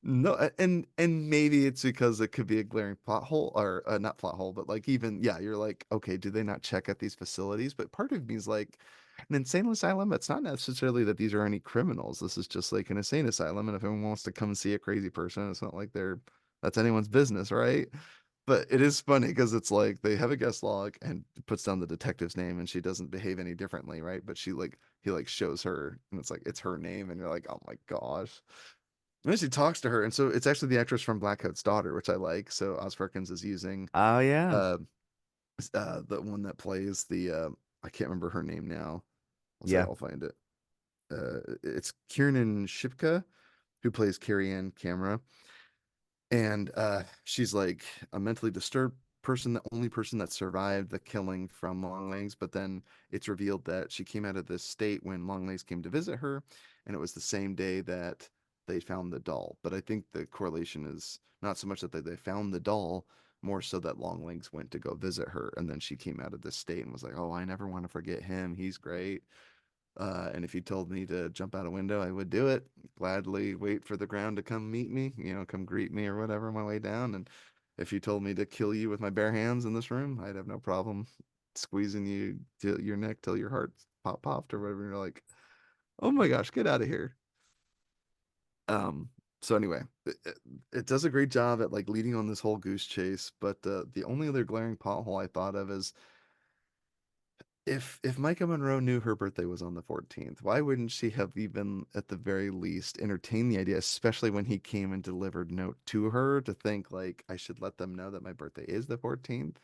no and maybe it's because it could be a glaring plot hole or not plot hole, but like even yeah, you're like, okay, do they not check at these facilities? But part of me is like an insane asylum, it's not necessarily that these are any criminals. This is just like an insane asylum, and if anyone wants to come and see a crazy person, it's not like that's anyone's business, right? But it is funny because it's like they have a guest log and puts down the detective's name and she doesn't behave any differently, right? But he like shows her and it's like it's her name and you're like, oh my gosh. And then she talks to her, and so it's actually the actress from Blackcoat's daughter, which I like. So Oz Perkins is using Oh yeah. uh the one that plays the I can't remember her name now. I'll say Yeah. I'll find it. It's Kiernan Shipka who plays Carrie Ann Camera, and she's like a mentally disturbed person, the only person that survived the killing from Longlegs. But then it's revealed that she came out of this state when Longlegs came to visit her, and it was the same day that they found the doll. But I think the correlation is not so much that they found the doll, more so that Longlegs went to go visit her, and then she came out of this state and was like, "Oh, I never want to forget him. He's great." And if you told me to jump out a window, I would do it. Gladly wait for the ground to come meet me, come greet me or whatever on my way down. And if you told me to kill you with my bare hands in this room, I'd have no problem squeezing you to your neck till your heart popped or whatever. And you're like, oh my gosh, get out of here. Um, so anyway, it does a great job at like leading on this whole goose chase. But the only other glaring pothole I thought of is if Micah Monroe knew her birthday was on the 14th, why wouldn't she have even at the very least entertained the idea, especially when he came and delivered note to her to think like I should let them know that my birthday is the 14th?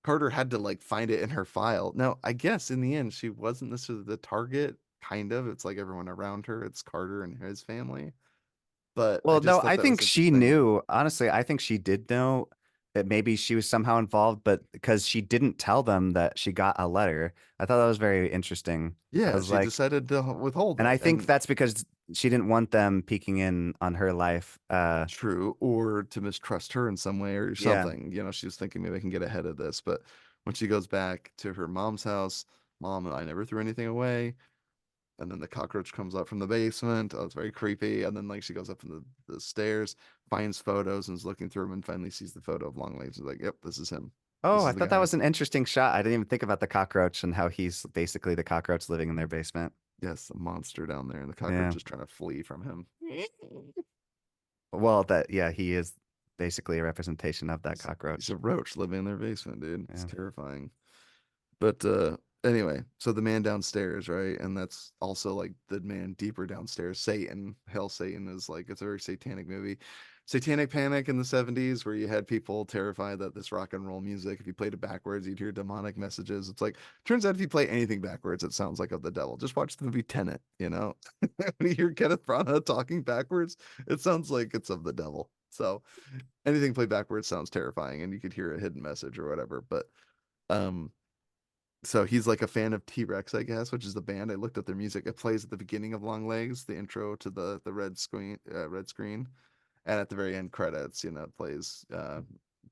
Carter had to like find it in her file. Now, I guess in the end she wasn't necessarily the target, kind of. It's like everyone around her, it's Carter and his family. But I Well, just no, thought I that was think she interesting. knew. Honestly, I think she did know that maybe she was somehow involved, but because she didn't tell them that she got a letter, I thought that was very interesting. I Yeah, was she like, decided to withhold and I it. think And that's because she didn't want them peeking in on her life. true, or to mistrust her in some way or Yeah. something. She was thinking maybe I can get ahead of this. But when she goes back to her mom's house, Mom, I never threw anything away. And then the cockroach comes up from the basement. Oh, it's very creepy. And then like she goes up the stairs, finds photos and is looking through them and finally sees the photo of Longlegs. Is like, yep, this is him. Oh, This I is the thought that guy. was an interesting shot. I didn't even think about the cockroach and how he's basically the cockroach living in their basement. Yes, a monster down there, and the cockroach Yeah. is trying to flee from him. Well, that he is basically a representation of that He's a cockroach. roach living in their basement, dude. It's Yeah. terrifying. But anyway, so the man downstairs, right? And that's also like the man deeper downstairs, Satan. Hell Satan is like it's a very satanic movie. Satanic Panic in the 70s where you had people terrified that this rock and roll music, if you played it backwards, you'd hear demonic messages. It's like turns out if you play anything backwards, it sounds like of the devil. Just watch the movie Tenet. When you hear Kenneth Branagh talking backwards, it sounds like it's of the devil. So anything played backwards sounds terrifying and you could hear a hidden message or whatever. But um so he's like a fan of T-Rex, I guess, which is the band. I looked at their music. It plays at the beginning of Longlegs, the intro to the red screen, and at the very end credits, it plays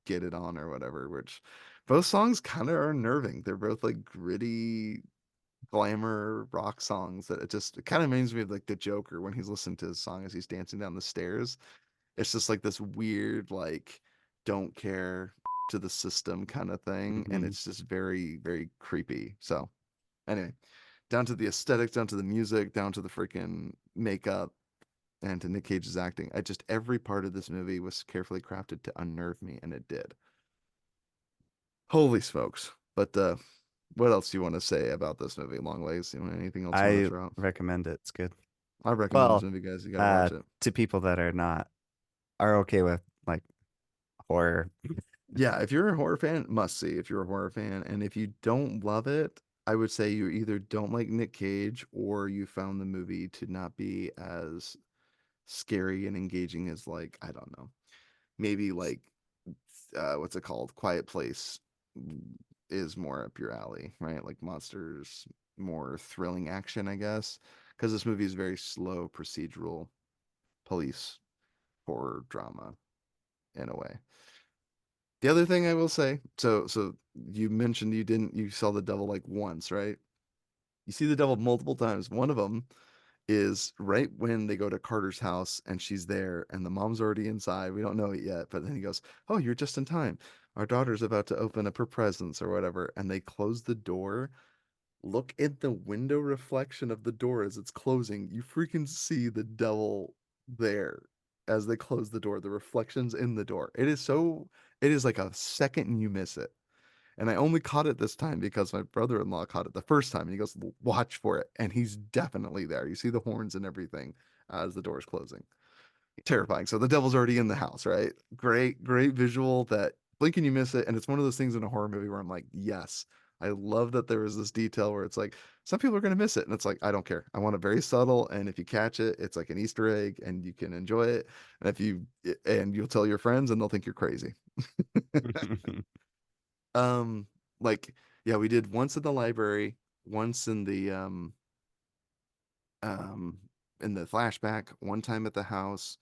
Get It On or whatever, which both songs kind of are unnerving. They're both like gritty glamour rock songs that it kind of reminds me of like the Joker when he's listening to his song as he's dancing down the stairs. It's just like this weird like don't care to the system kind of thing, and Hmm. it's just very very creepy. So anyway, down to the aesthetics, down to the music, down to the freaking makeup, and to Nick Cage's acting. I just every part of this movie was carefully crafted to unnerve me, and it did. Holy smokes! But what else do you want to say about this movie, Longlegs? Anything else you want to I throw out? recommend it. It's good. I recommend this Well, movie, guys. You got to watch it. to people that are okay with like horror. Yeah, if you're a horror fan, must see if you're a horror fan. And if you don't love it, I would say you either don't like Nick Cage or you found the movie to not be as scary and engaging as like, I don't know, maybe like what's it called? Quiet Place is more up your alley, right? Like Monsters, more thrilling action, I guess. Because this movie is very slow procedural police horror drama in a way. The other thing I will say, so you mentioned you saw the devil like once, right? You see the devil multiple times. One of them is right when they go to Carter's house and she's there and the mom's already inside. We don't know it yet, but then he goes, "Oh, you're just in time. Our daughter's about to open up her presents or whatever." And they close the door. Look at the window reflection of the door as it's closing. You freaking see the devil there as they close the door. The reflections in the door. It is like a second and you miss it. And I only caught it this time because my brother-in-law caught it the first time and he goes, "Watch for it." And he's definitely there. You see the horns and everything as the door's closing. Terrifying. So the devil's already in the house, right? Great, great visual that blink and you miss it. And it's one of those things in a horror movie where I'm like, yes, I love that there is this detail where it's like, some people are going to miss it. And it's like, I don't care. I want it very subtle. And if you catch it, it's like an Easter egg and you can enjoy it. And you'll tell your friends and they'll think you're crazy. Um, like, yeah, we did once in the library, once in the um in the flashback, one time at the house,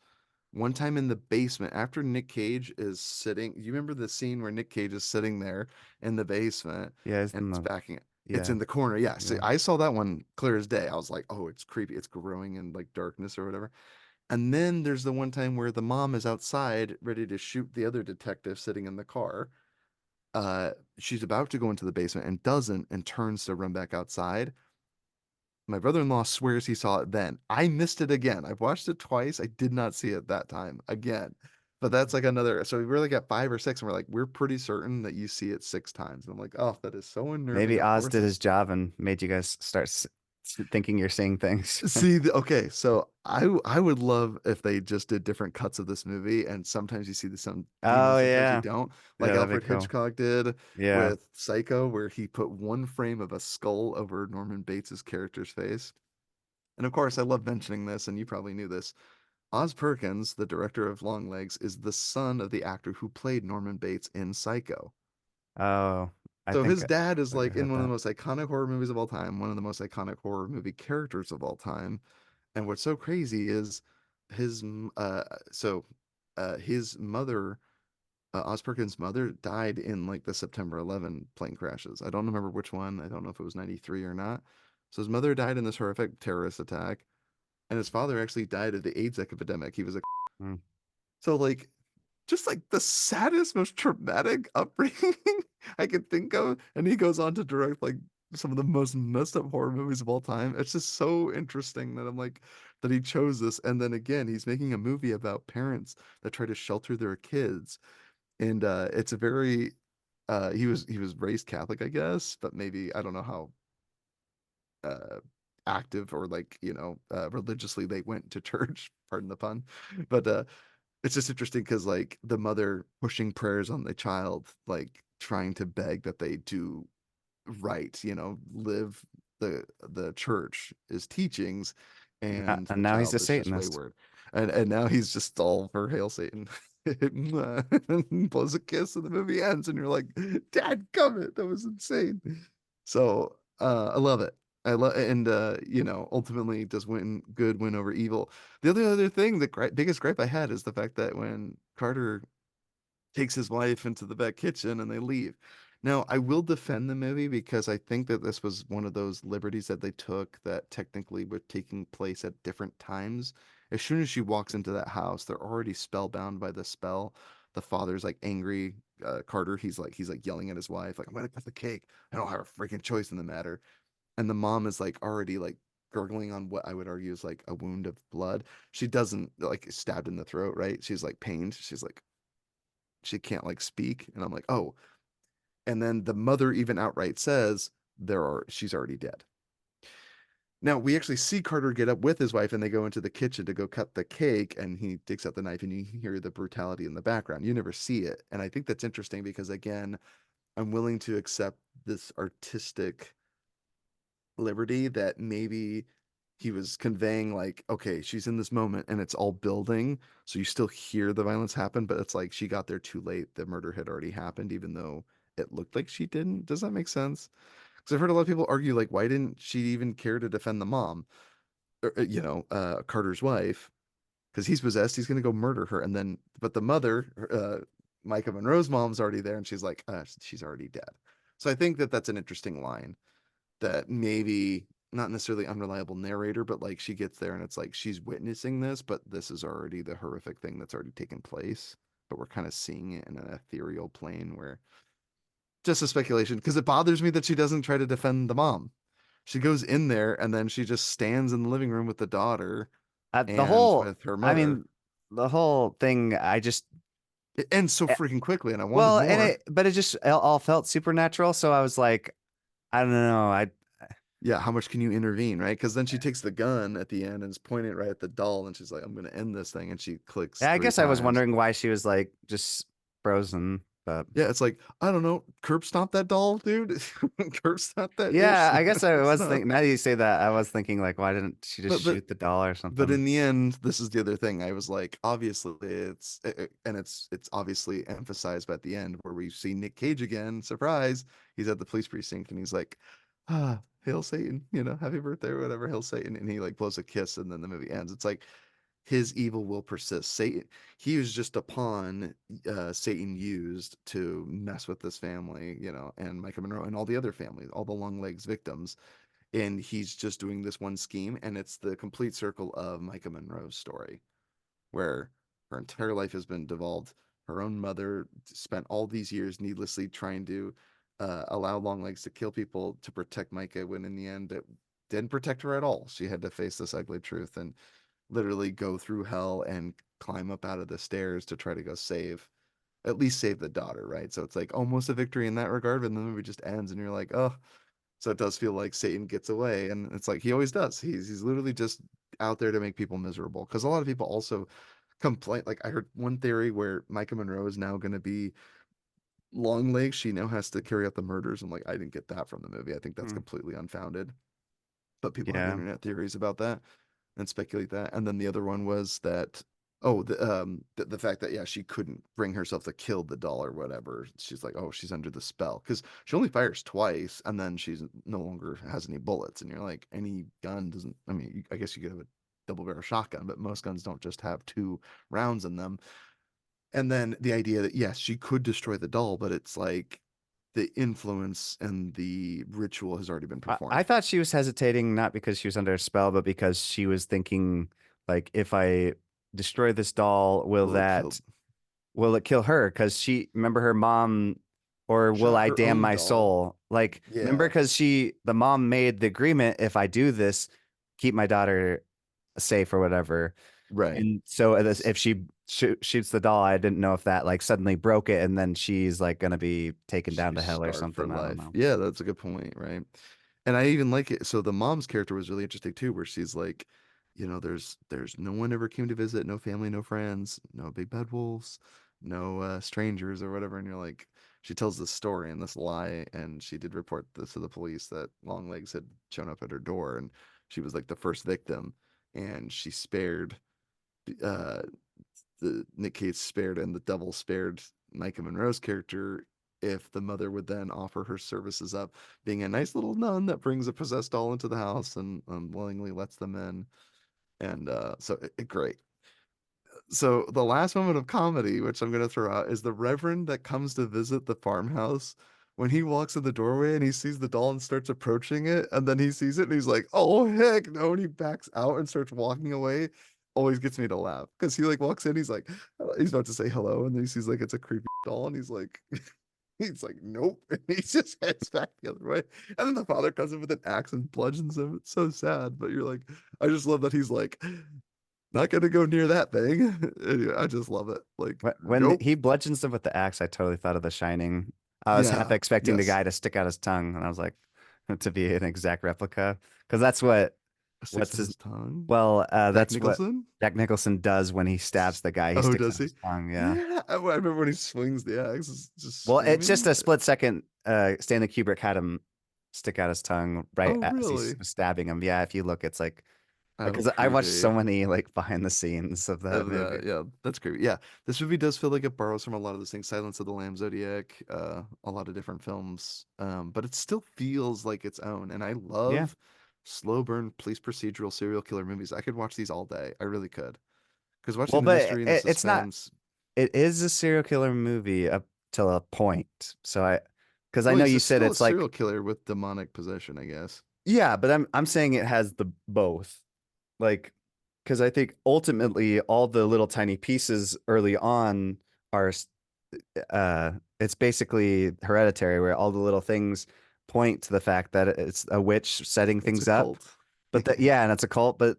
one time in the basement after Nick Cage is sitting. You remember the scene where Nick Cage is sitting there in the basement Yeah, it's and in it's the backing. It's yeah, in the corner. Yeah. See, yeah. I saw that one clear as day. I was like, oh, it's creepy. It's growing in like darkness or whatever. And then there's the one time where the mom is outside ready to shoot the other detective sitting in the car. She's about to go into the basement and doesn't and turns to run back outside. My brother-in-law swears he saw it then. I missed it again. I've watched it twice. I did not see it that time again. But that's like another. So we really got five or six, and we're like, we're pretty certain that you see it six times. And I'm like, oh, that is so unnerving. Maybe Of Oz course, did it. his job and made you guys start thinking you're seeing things. See, okay, so I would love if they just did different cuts of this movie, and sometimes you see the some theme, and Oh sometimes you yeah, don't, yeah, like that'd be Alfred cool. Hitchcock did Yeah. with Psycho, where he put one frame of a skull over Norman Bates's character's face. And of course, I love mentioning this, and you probably knew this. Oz Perkins, the director of Longlegs, is the son of the actor who played Norman Bates in Psycho. Oh, I So think his dad is I like in heard one of the that. most iconic horror movies of all time, one of the most iconic horror movie characters of all time. And what's so crazy is his so his mother, Oz Perkins' mother, died in like the September 11 plane crashes. I don't remember which one. I don't know if it was 93 or not. So his mother died in this horrific terrorist attack, and his father actually died of the AIDS epidemic. He was a Mm. so like just like the saddest, most traumatic upbringing I could think of. And he goes on to direct like some of the most messed up horror movies of all time. It's just so interesting that I'm like that he chose this. And then again, he's making a movie about parents that try to shelter their kids. And it's a very he was raised Catholic, I guess, but maybe I don't know how uh active or like, religiously they went to church, pardon the pun. But it's just interesting because like the mother pushing prayers on the child, like trying to beg that they do right, live the church's teachings, and the Now he's a child is just Satanist. wayward. And now he's just all for Hail Satan. And blows a kiss and the movie ends and you're like, Dad, come it. That was insane. So I love it. I love and ultimately does win over evil. The other thing, the biggest gripe I had is the fact that when Carter takes his wife into the back kitchen and they leave. Now, I will defend the movie because I think that this was one of those liberties that they took that technically were taking place at different times. As soon as she walks into that house, they're already spellbound by the spell. The father's like angry. Carter, he's like yelling at his wife, like, I'm gonna cut the cake. I don't have a freaking choice in the matter. And the mom is like already like gurgling on what I would argue is like a wound of blood. She doesn't like stabbed in the throat, right? She's like pained. She's like she can't like speak, and I'm like, oh. And then the mother even outright says she's already dead. Now we actually see Carter get up with his wife and they go into the kitchen to go cut the cake, and he digs out the knife and you hear the brutality in the background. You never see it. And I think that's interesting because again, I'm willing to accept this artistic liberty that maybe he was conveying like, okay, she's in this moment and it's all building, so you still hear the violence happen, but it's like she got there too late. The murder had already happened, even though it looked like she didn't. Does that make sense? Because I've heard a lot of people argue like, why didn't she even care to defend the mom, or, Carter's wife? Because he's possessed, he's gonna go murder her, and then but the mother, Micah Monroe's mom's already there, and she's like, she's already dead. So I think that that's an interesting line that maybe not necessarily unreliable narrator, but like she gets there and it's like she's witnessing this, but this is already the horrific thing that's already taken place. But we're kind of seeing it in an ethereal plane where just a speculation because it bothers me that she doesn't try to defend the mom. She goes in there and then she just stands in the living room with the daughter The and whole, with her I mother. mean, the whole thing, I just, It ends so eh, freaking quickly and I wanted well, and more. but it just all felt supernatural. So I was like, I don't know. Yeah, how much can you intervene, right? Because then she takes the gun at the end and is pointing it right at the doll, and she's like, "I'm gonna end this thing," and she clicks Yeah, I three guess I was times. wondering why she was like just frozen, but Yeah, it's like I don't know, curb stomp that doll, dude. Curb stomp that yeah, ish. I guess I was Stop. thinking, now that you say that, I was thinking like, why didn't she just But but shoot the doll or but something? in the end, this is the other thing. I was like, obviously, and it's obviously emphasized by at the end where we see Nick Cage again. Surprise! He's at the police precinct, and he's like, ah, hail Satan, happy birthday or whatever, hail Satan, and he like blows a kiss, and then the movie ends. It's like his evil will persist. Satan, he was just a pawn Satan used to mess with this family, and Micah Monroe and all the other families, all the Longlegs victims. And he's just doing this one scheme, and it's the complete circle of Micah Monroe's story, where her entire life has been devolved. Her own mother spent all these years needlessly trying to allow Longlegs to kill people to protect Micah, when in the end it didn't protect her at all. She had to face this ugly truth and literally go through hell and climb up out of the stairs to try to go at least save the daughter, right? So it's like almost a victory in that regard, but then the movie just ends and you're like, oh, so it does feel like Satan gets away, and it's like he always does. He's literally just out there to make people miserable. Because a lot of people also complain. Like I heard one theory where Micah Monroe is now going to be Longlegs. She now has to carry out the murders. I'm like, I didn't get that from the movie. I think that's Hmm. completely unfounded. But people have Yeah. internet theories about that and speculate that. And then the other one was that, oh, the fact that, yeah, she couldn't bring herself to kill the doll or whatever. She's like, oh, she's under the spell, because she only fires twice, and then she's no longer has any bullets. And you're like, any gun doesn't. I mean, I guess you could have a double barrel shotgun, but most guns don't just have 2 rounds in them. And then the idea that, yes, she could destroy the doll, but it's like the influence and the ritual has already been I performed. thought she was hesitating not because she was under a spell, but because she was thinking like, if I destroy this doll, Will it kill? will it kill her? Because she, remember her mom, or will Shot I her damn own my doll. soul? Like, remember, Yeah, because the mom made the agreement, if I do this, keep my daughter safe or whatever. right. And so if she shoots the doll, I didn't know if that like suddenly broke it, and then she's like gonna be taken down She's to hell or scarred for something. I don't life. know. Yeah, that's a good point, right? And I even like it. So the mom's character was really interesting too, where she's like, there's no one ever came to visit, no family, no friends, no big bad wolves, no strangers or whatever. And you're like, she tells this story and this lie, and she did report this to the police that Longlegs had shown up at her door, and she was like the first victim, and she spared uh the Nick Cage spared and the devil spared Micah Monroe's character if the mother would then offer her services up, being a nice little nun that brings a possessed doll into the house and willingly lets them in. And great. So the last moment of comedy, which I'm going to throw out, is the reverend that comes to visit the farmhouse. When he walks in the doorway and he sees the doll and starts approaching it, and then he sees it and he's like, "Oh heck no!" And he backs out and starts walking away. Always gets me to laugh because he like walks in, he's like, he's about to say hello, and then he sees like it's a creepy doll, and he's like, he's like, "Nope," and he just heads back the other way. And then the father comes in with an axe and bludgeons him. It's so sad, but you're like, I just love that he's like, not gonna go near that thing. Anyway, I just love it. Like, When nope. he bludgeons them with the axe, I totally thought of The Shining. I was half Yeah. expecting the Yes. guy to stick out his tongue, and I was like, to be an exact replica, because that's what Sticks what's out his his tongue. well, Jack that's what Nicholson. Jack Nicholson does when he stabs the guy. He Oh, sticks does out he? his tongue. Yeah. Yeah. I remember when he swings the axe, it's just Well, it's just screaming. a split second. Stanley Kubrick had him stick out his tongue right Oh, as really? he's stabbing him. Yeah, if you look, it's like, That'll because I watched so predate many like behind the scenes of that of that. movie. Yeah, that's creepy. Yeah, this movie does feel like it borrows from a lot of those things. Silence of the Lambs, Zodiac, a lot of different films. But it still feels like its own. And I Yeah. love slow burn police procedural serial killer movies. I could watch these all day. I really could. Because Well, watching the but mystery and the it's not. suspense. It is a serial killer movie up till a point. So because I Well, know he's you said still a it's serial like, killer with demonic possession, I guess. yeah, but I'm saying it has the both. Like, because I think ultimately all the little tiny pieces early on are it's basically Hereditary, where all the little things point to the fact that it's a witch setting It's a things up. cult. But that, Yeah. yeah, and it's a cult. But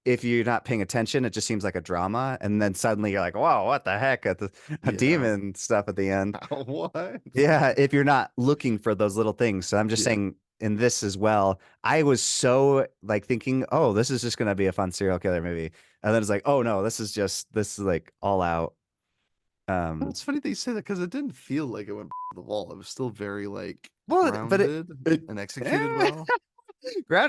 if you're not paying attention, it just seems like a drama, and then suddenly you're like, "Whoa, what the heck?" At the a Yeah. demon stuff at the end. What? Yeah, if you're not looking for those little things. So I'm just Yeah. saying in this as well, I was so like thinking, "Oh, this is just gonna be a fun serial killer movie," and then it's like, "Oh no, this is like all out." Well, Um, it's funny that you say that because it didn't feel like it went the wall. It was still very like well, but grounded it and executed eh, well.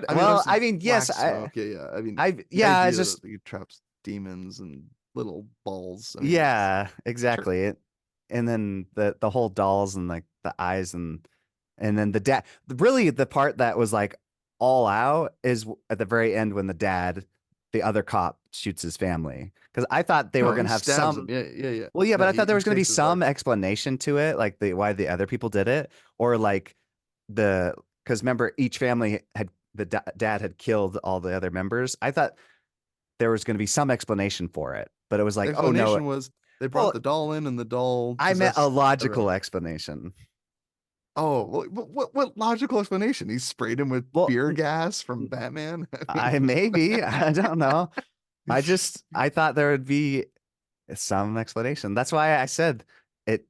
I mean, well, obviously I mean, yes, black smoke. Yeah, yeah. I mean, the yeah, it's idea just that he traps demons and little balls. I mean, yeah, sure. exactly. And then the whole dolls and like the eyes and And then the dad, really the part that was like all out is at the very end when the dad, the other cop, shoots his family. Because I thought they were No, going he to have stabs him. some, Yeah, yeah, yeah. well, yeah, No, but I thought there he was going to be takes his life. some explanation to it, like the why the other people did it, or like the because remember each family had the dad had killed all the other members. I thought there was going to be some explanation for it, but it was The like, oh no, explanation was they brought well, the doll in and the doll I meant a possessed everyone. logical explanation. Oh, well, what logical explanation? He sprayed him with Well, beer gas from Batman. I mean, I maybe I don't know. I thought there would be some explanation. That's why I said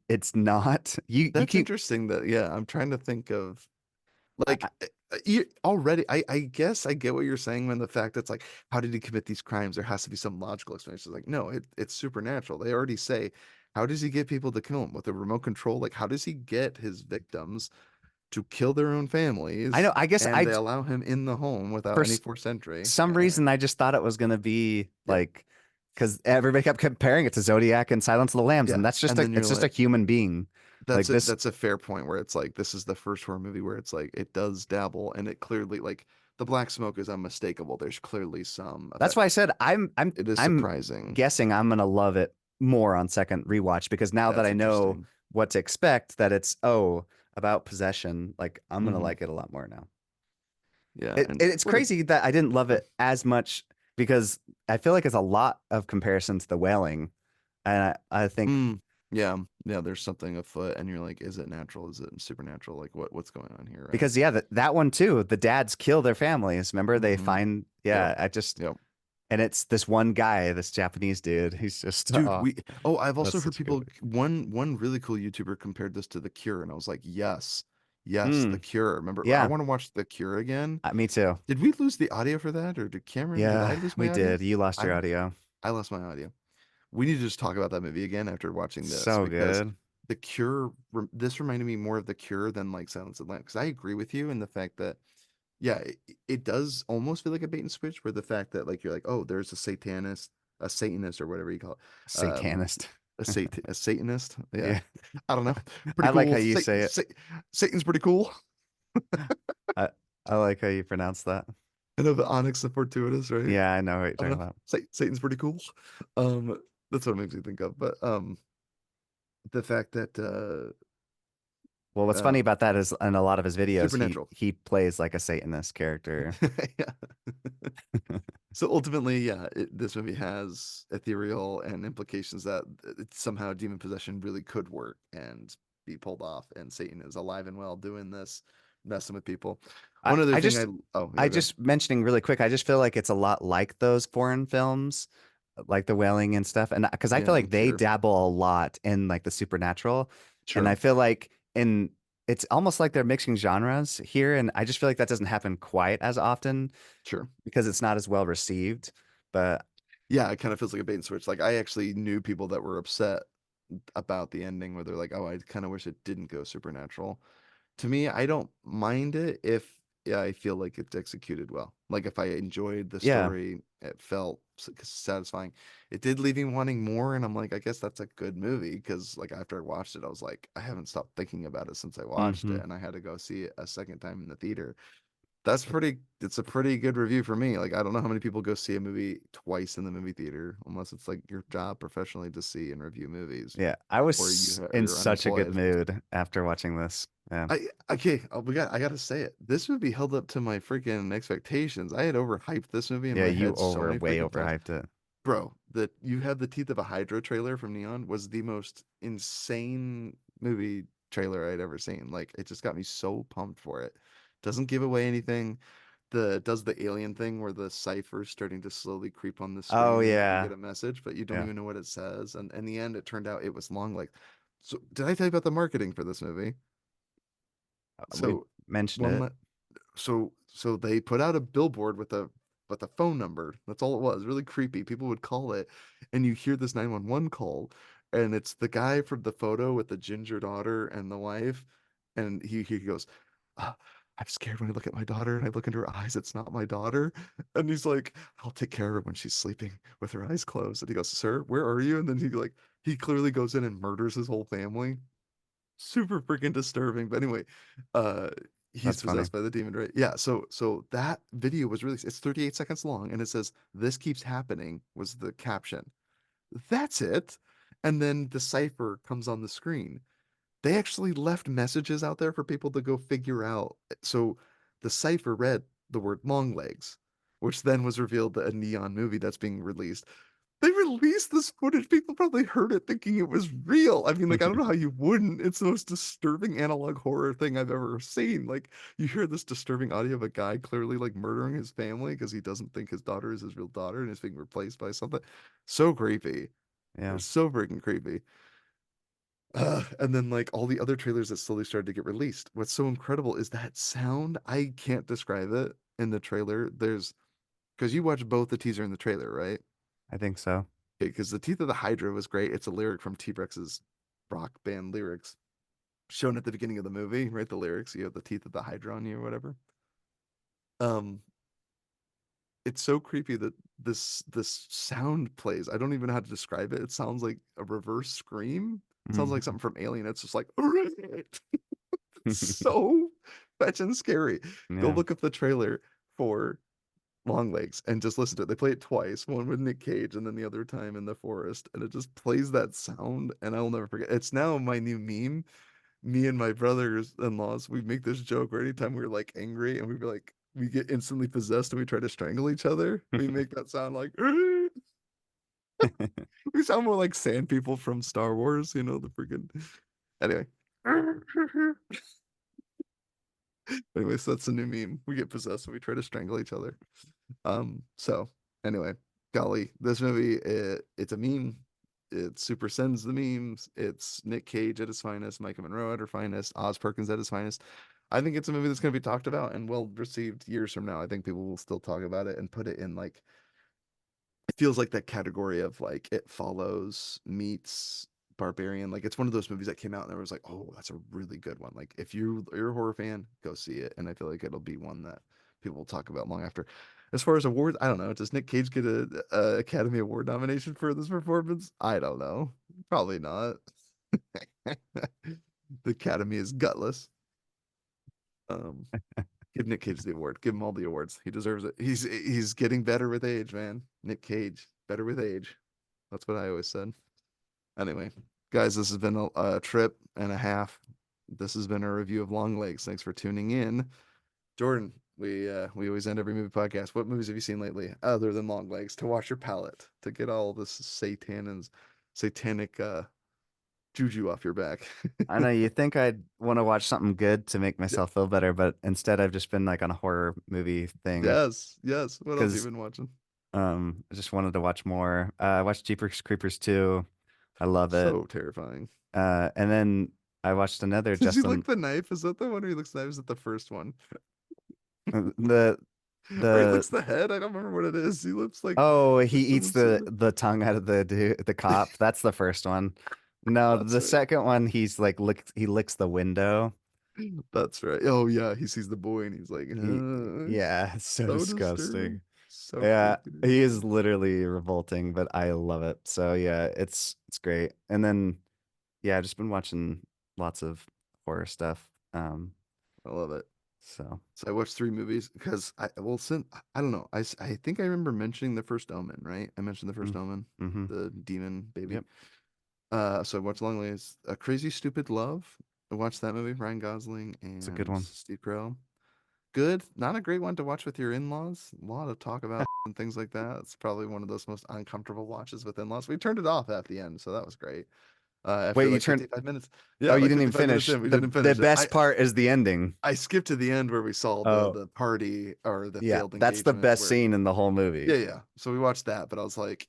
it's not you that's keep interesting that yeah, I'm trying to think of like I, you already I guess I get what you're saying when the fact that's like how did he commit these crimes? There has to be some logical explanation. Like no, it's supernatural. They already say how does he get people to kill him with a remote control? Like how does he get his victims to kill their own I families know. I guess and they allow him in the home for without any forced entry? some reason I just thought it was gonna be Yeah. like because everybody kept comparing it to Zodiac and Silence of the Lambs, and Yeah. that's just And a then you're it's just a like human being like this. that's a fair point where it's like this is the first horror movie where it's like it does dabble and it clearly like the black smoke is unmistakable. There's clearly some That's why effect. I said It is I'm surprising. guessing I'm gonna love it more on second rewatch because now that That's I know interesting. what to expect, that it's about possession, like I'm gonna Hmm. like it a lot more now. Yeah, and It's what a crazy that I didn't love it as much because I feel like it's a lot of comparison to The Wailing, and I think mm, yeah, yeah, there's something afoot and you're like, is it natural? Is it supernatural? Like what's going on here, right? because yeah, that one too, the dads kill their families. Remember they Hmm. find Yep. yeah, I just Yep. and it's this one guy, this Japanese dude. He's just Dude, we oh, I've that's also heard such a good people one really cool YouTuber compared this to The Cure, and I was like, yes, yes, The movie. Cure. Remember, I Yeah, want to watch The Cure again. me too. Did we lose the audio for that, or did I Yeah, lose we my audio? did. You lost I your audio. I lost my audio. We need to just talk about that movie again after watching this So because good. The Cure, this reminded me more of The Cure than like Silence of the Lambs. Because I agree with you in the fact that, yeah, it does almost feel like a bait and switch where the fact that like you're like, oh, there's a Satanist or whatever you call it, Satanist. a Satanist. Yeah, Yeah. I don't know. I Pretty like how cool. you say it. Satan's pretty cool. I, I like how you pronounce that. I know the onyx, the fortuitous, right? Yeah, I know what you're I don't talking know. about. Satan's pretty cool. Um, that's what it makes me think of. But the fact that Well, what's funny um about that is in a lot of his videos, supernatural. he plays like a Satanist character. Yeah. So ultimately, yeah, this movie has ethereal and implications that somehow demon possession really could work and be pulled off, and Satan is alive and well doing this, messing with people. I, One other I thing just oh I yeah, go. just mentioning really quick, I just feel like it's a lot like those foreign films, like The Wailing and stuff. And because I feel Yeah, like and they Cure. dabble a lot in like the supernatural. And I Sure, feel like in it's almost like they're mixing genres here. And I just feel like that doesn't happen quite as often sure. because it's not as well received. But Yeah, it kind of feels like a bait and switch. Like I actually knew people that were upset about the ending where they're like, "Oh, I kind of wish it didn't go supernatural." To me, I don't mind it if yeah, I feel like it's executed well. Like if I enjoyed the yeah. story, it felt satisfying. It did leave me wanting more, and I'm like, I guess that's a good movie because like after I watched it, I was like, I haven't stopped thinking about it since I watched Hmm. it, and I had to go see it a second time in the theater. It's a pretty good review for me. Like I don't know how many people go see a movie twice in the movie theater unless it's like your job professionally to see and review movies Yeah. I or was or in you're such a good unemployed. mood after watching this. Yeah. Okay, I gotta say it. This movie held up to my freaking expectations. I had overhyped this movie in Yeah. my You head so many way freaking times. overhyped it. Bro, the You Have the Teeth of a Hydra trailer from Neon was the most insane movie trailer I'd ever seen. Like it just got me so pumped for it. Doesn't give away anything. The does the alien thing where the cipher's starting to slowly creep on the Oh screen and you yeah. get a message, but you don't Yeah. even know what it says. And in the end, it turned out it was Longlegs. So did I tell you about the marketing for this movie? We So mentioned one it. la- so they put out a billboard with a phone number. That's all it was. Really creepy. People would call it, and you hear this 911 call, and it's the guy from the photo with the ginger daughter and the wife, and he goes, "Ah, I'm scared when I look at my daughter and I look into her eyes. It's not my daughter." And he's like, "I'll take care of her when she's sleeping with her eyes closed." And he goes, "Sir, where are you?" And then he clearly goes in and murders his whole family. super freaking disturbing. But anyway, uh, he's That's funny. possessed by the demon, right? Yeah. So that video was released. It's 38 seconds long, and it says, "This keeps happening," was the caption. That's it. And then the cipher comes on the screen. They actually left messages out there for people to go figure out. So the cipher read the word Longlegs, which then was revealed that a neon movie that's being released. They released this footage. People probably heard it thinking it was real. I mean, like, I don't know how you wouldn't. It's the most disturbing analog horror thing I've ever seen. Like, you hear this disturbing audio of a guy clearly like murdering his family because he doesn't think his daughter is his real daughter and is being replaced by something. So creepy. Yeah, So freaking creepy. And then like all the other trailers that slowly started to get released. What's so incredible is that sound. I can't describe it in the trailer. There's because you watch both the teaser and the trailer, right? I think so. Because the Teeth of the Hydra was great. It's a lyric from T-Rex's rock band lyrics shown at the beginning of the movie, right? The lyrics, you have the teeth of the Hydra on you or whatever. Um, it's so creepy that this sound plays. I don't even know how to describe it. It sounds like a reverse scream. It sounds like Mhm. something from Alien. It's just like it's so fetching scary. Go Yeah. look up the trailer for Longlegs and just listen to it. They play it twice, one with Nick Cage and then the other time in the forest, and it just plays that sound, and I'll never forget. It's now my new meme. Me and my brothers-in-laws, we make this joke where anytime we're like angry and we like we get instantly possessed and we try to strangle each other, we make that sound like we sound more like sand people from Star Wars, you know, the freaking anyway. Anyway, so that's a new meme. We get possessed and we try to strangle each other. So anyway, golly, this movie it's a meme. It super sends the memes. It's Nick Cage at his finest, Maika Monroe at her finest, Oz Perkins at his finest. I think it's a movie that's going to be talked about and well received years from now. I think people will still talk about it and put it in like it feels like that category of like It Follows meets Barbarian. Like it's one of those movies that came out and I was like, oh, that's a really good one. Like if you're a horror fan, go see it. And I feel like it'll be one that people will talk about long after. As far as awards, I don't know. Does Nick Cage get a Academy Award nomination for this performance? I don't know. Probably not. The Academy is gutless. Um, Give Nick Cage the award. Give him all the awards. He deserves it. He's getting better with age, man. Nick Cage, better with age. That's what I always said. Anyway, guys, this has been a trip and a half. This has been a review of Longlegs. Thanks for tuning in. Jordan, we always end every movie podcast. What movies have you seen lately other than Longlegs to wash your palate, to get all this satanic juju off your back? I know you think I'd want to watch something good to make Yeah. myself feel better, but instead I've just been like on a horror movie thing Yes, yes. What else have you because been watching? I just wanted to watch more. I watched Jeepers Creepers 2. I love it. So terrifying. And then I watched another Does he Justin lick the knife? Is that the one where he licks the knife? Is that the first one? the Or he the licks the head? I don't remember what it is. He oh, he licks eats someone's head. the tongue out of the cop. That's the first one. No, That's the right. second one he licks the window. That's right. Oh yeah, he sees the boy and he's like, He, yeah, it's so so disturbing. disgusting. So Yeah, creepy, dude. he is literally revolting, but I love it. So yeah, it's great. And then yeah, I've just been watching lots of horror stuff. I love it. So So I watched three movies because since I don't know. I think I remember mentioning the first Omen, right? I mentioned the first mm, Omen, mm-hmm. the demon baby. Yep, So I watched Longlegs, A Crazy Stupid Love. I watched that movie, Ryan Gosling it's a good and one. Steve Carell. Good. Not a great one to watch with your in-laws. A lot of talk about and things like that. It's probably one of those most uncomfortable watches with in-laws. We turned it off at the end, so that was great. After Wait, you like turned 55 minutes. oh, Yeah, you like didn't even 55 minutes finish. in, we The didn't the finish it. I best part is the ending. I skipped to the end where we saw Oh, the party or the yeah, failed that's the engagement best where scene in the whole movie. yeah, yeah. So we watched that, but I was like,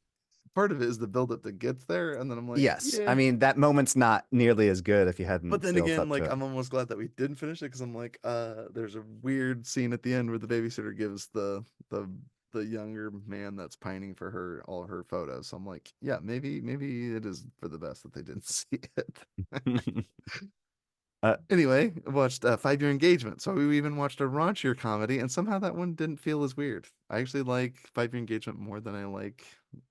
part of it is the buildup that gets there, and then I'm like, Yes, I yeah. mean that moment's not nearly as good if you But hadn't then built again, up to like it. I'm almost glad that we didn't finish it because I'm like, there's a weird scene at the end where the babysitter gives the younger man that's pining for her all her photos. So I'm like, yeah, maybe it is for the best that they didn't see it. uh, Anyway, I watched 5 Year Engagement. So we even watched a raunchier comedy, and somehow that one didn't feel as weird. I actually like 5 Year Engagement more than I like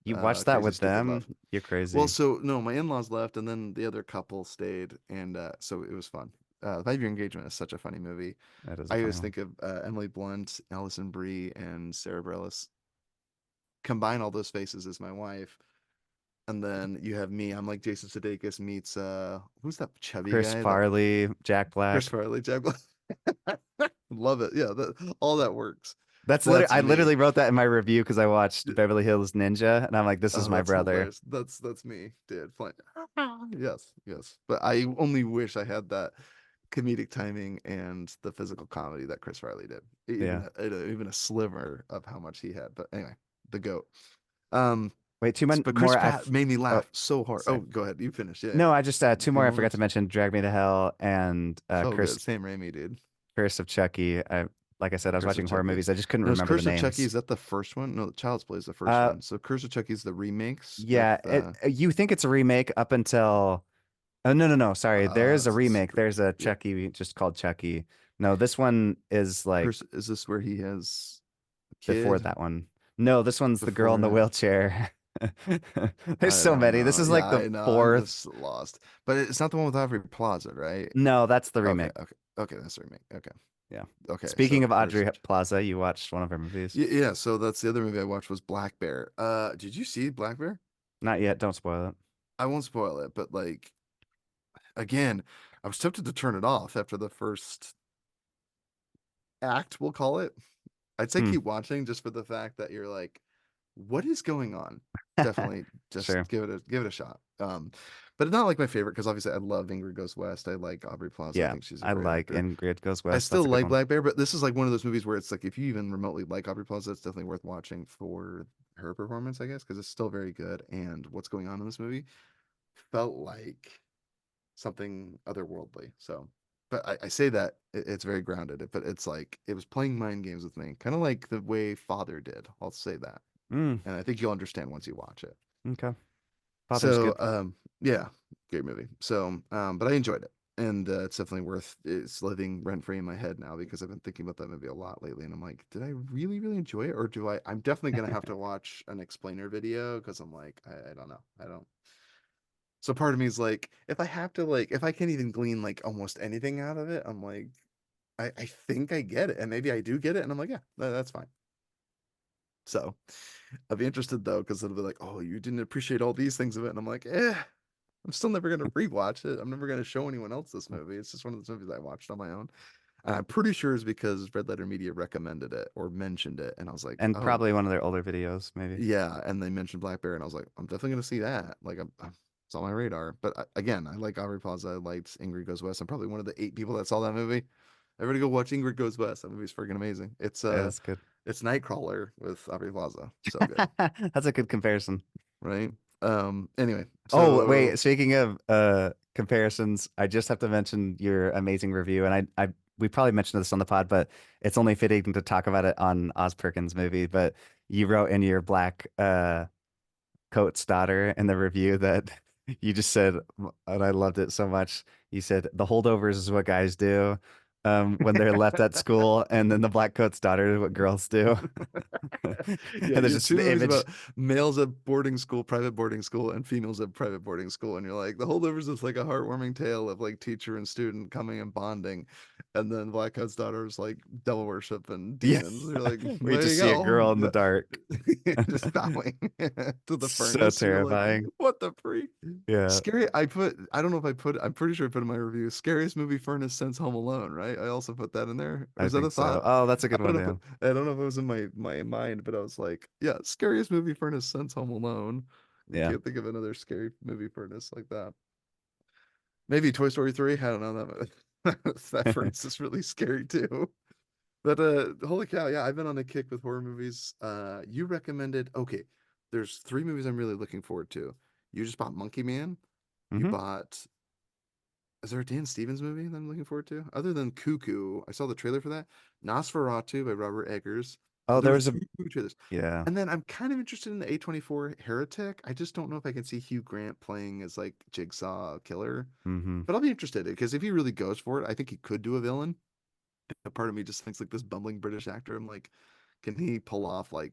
you watched that Crazy with Stupid them? Love. You're Well, crazy. so no, my in-laws left, and then the other couple stayed, and so it was fun. 5 Year Engagement is such a funny movie. That is a I funny always one. think of Emily Blunt, Alison Brie, and Sarah Bareilles. Combine all those faces as my wife, and then you have me. I'm like Jason Sudeikis meets who's that chubby Chris guy? That Farley, Jack Chris Black. Farley, Jack Black. Love it. Yeah, all that works. That's literally That's I me. literally wrote that in my review because I watched Beverly Hills Ninja and I'm like, this is Oh, my that's brother. hilarious. That's me, dude. Fine. Yes, yes. But I only wish I had that comedic timing and the physical comedy that Chris Farley did. Yeah. Even a sliver of how much he had. But anyway, the goat. Um, Wait, but Chris more. Pratt made me Oh, laugh so hard. Oh, sorry. go ahead. You finish. Yeah, yeah. No, I just two Any more I more forgot to ones? mention. Drag Me to Hell and So good. Same Raimi, dude. Curse of Chucky. Like I said, I was Curse of watching horror Chucky. movies. I just couldn't Now, is remember the Curse of Chucky, names. is that the first one? No, the Child's Play is the first Uh, one. So Curse of Chucky is the remakes with yeah. You think it's a remake up until? Oh no, no, no. Sorry, there is a remake. There's a yeah. Chucky just called Chucky. No, this one is like Curse, is this where he has a before kid that one. No, this one's the girl in before the it? wheelchair. There's I so don't many. This know. is Yeah, like the I know. I'm fourth. just lost. But it's not the one with Aubrey Plaza, right? No, that's the Okay, remake. okay. Okay, that's the remake. Okay. Yeah. Okay, Speaking so of Curse Audrey of Plaza, you watched one of her movies. Yeah, so that's the other movie I watched was Black Bear. Did you see Black Bear? Not yet. Don't spoil it. I won't spoil it, but like again, I was tempted to turn it off after the first act, we'll call it. I'd say Hmm. keep watching just for the fact that you're like, what is going on? Definitely just Sure. give it a shot. But it's not like my favorite because obviously I love Ingrid Goes West. I like Aubrey Plaza. I Yeah. think she's a I great like actor. Ingrid Goes I West. still That's a good like one. Black Bear, but this is like one of those movies where it's like if you even remotely like Aubrey Plaza, it's definitely worth watching for her performance, I guess, because it's still very good. And what's going on in this movie felt like something otherworldly. So, but I say that it's very grounded, but it's like it was playing mind games with me, kind of like the way Father did. I'll say that, Mm, and I think you'll understand once you watch it. okay. Father's So, good. yeah, great movie. So, but I enjoyed it, and it's definitely worth. It's living rent free in my head now because I've been thinking about that movie a lot lately, and I'm like, did I really, really enjoy it, or do I? I'm definitely gonna have to watch an explainer video because I'm like, I don't know, I don't. So part of me is like, if I have to like, if I can't even glean like almost anything out of it, I'm like, I think I get it, and maybe I do get it, and I'm like, yeah, that's fine. So I'd be interested though, because it'll be like, oh, you didn't appreciate all these things of it, and I'm like, I'm still never gonna rewatch it. I'm never gonna show anyone else this movie. It's just one of those movies I watched on my own. And I'm pretty sure it's because Red Letter Media recommended it or mentioned it, and I was like, And oh, probably one of their older videos, maybe. yeah, and they mentioned Black Bear, and I was like, I'm definitely gonna see that. Like, it's on my radar. But again, I like Aubrey Plaza. I liked Ingrid Goes West. I'm probably one of the 8 people that saw that movie. Everybody go watch Ingrid Goes West. That movie's freaking amazing. Yeah, that's good. It's Nightcrawler with Aubrey Plaza. So good, That's a good comparison. right? Anyway, Oh, wait, so speaking of comparisons, I just have to mention your amazing review, and I we probably mentioned this on the pod, but it's only fitting to talk about it on Oz Perkins' movie. But you wrote in your black Coates' daughter in the review that you just said, and I loved it so much. You said the holdovers is what guys do when they're left at school, and then the black coat's daughter is what girls do. yeah, And there's you have just an 2 movies image. about males at boarding school, private boarding school, and females at private boarding school, and you're like, the holdovers is like a heartwarming tale of like teacher and student coming and bonding, and then Black Coat's daughter is like devil worship and Yeah, demons. You're like, we there just you see a go, girl in the dark. just bowing to the So furnace. You're like, terrifying. what the freak? Yeah, Scary. I don't know if I put. I'm pretty sure I put in my review. Scariest movie furnace since Home Alone. Right. I also put that in there. Or I is that a think so. thought? Oh, that's a I good don't one, know if yeah. I don't know if it was in my mind, but I was like, yeah, scariest movie furnace since Home Alone. I Yeah. can't think of another scary movie furnace like that. Maybe Toy Story 3. I don't know that that furnace is really scary too. But holy cow, yeah, I've been on a kick with horror movies. You recommended okay, there's 3 movies I'm really looking forward to. You just bought Monkey Man. You Hmm. bought is there a Dan Stevens movie that I'm looking forward to? Other than Cuckoo, I saw the trailer for that. Nosferatu by Robert Eggers. Oh, So there there was was a two movie trailers. yeah. And then I'm kind of interested in the A24 Heretic. I just don't know if I can see Hugh Grant playing as like Jigsaw Killer. Hmm. But I'll be interested because if he really goes for it, I think he could do a villain. A part of me just thinks like this bumbling British actor. I'm like, can he pull off like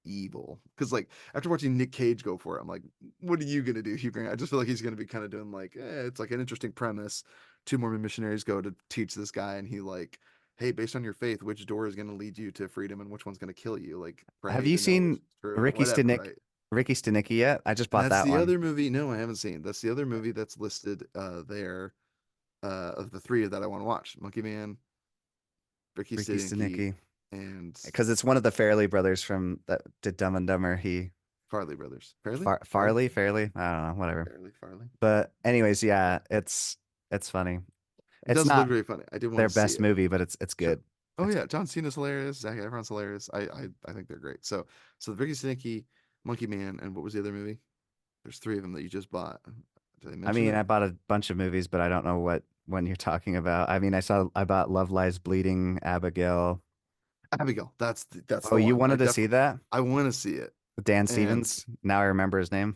evil? Because like after watching Nick Cage go for it, I'm like, what are you gonna do, Hugh Grant? I just feel like he's gonna be kind of doing like, it's like an interesting premise. Two Mormon missionaries go to teach this guy, and he like, hey, based on your faith, which door is gonna lead you to freedom, and which one's gonna kill you? Like, Have pray you to know which seen is true, Ricky whatever, Stenik right? Ricky Stenicki yet? I just bought That's that the one. other movie. No, I haven't seen. That's the other movie that's listed there of the three that I want to watch: Monkey Man, Ricky Ricky Steady, Stenicki. and Because it's one of the Farrelly brothers from that did Dumb and Dumber. He Farley Brothers. Fairley, Farley, Farley, I don't know, whatever. Farley. But anyways, yeah, it's funny. It It's does look not very funny. I did want their to see best it. movie, but it's Sure. good. Oh It's yeah, John Cena's hilarious. Zac Efron's hilarious. I think they're great. So the Ricky Stenicki, Monkey Man, and what was the other movie? There's three of them that you just bought. Did I I mention mean, it? I bought a bunch of movies, but I don't know what one you're talking about. I mean, I bought Love Lies Bleeding, Abigail. Abigail. That's Oh, the you one. I wanted to see definitely that? I want to see it. Dan And Stevens. Now I remember his name.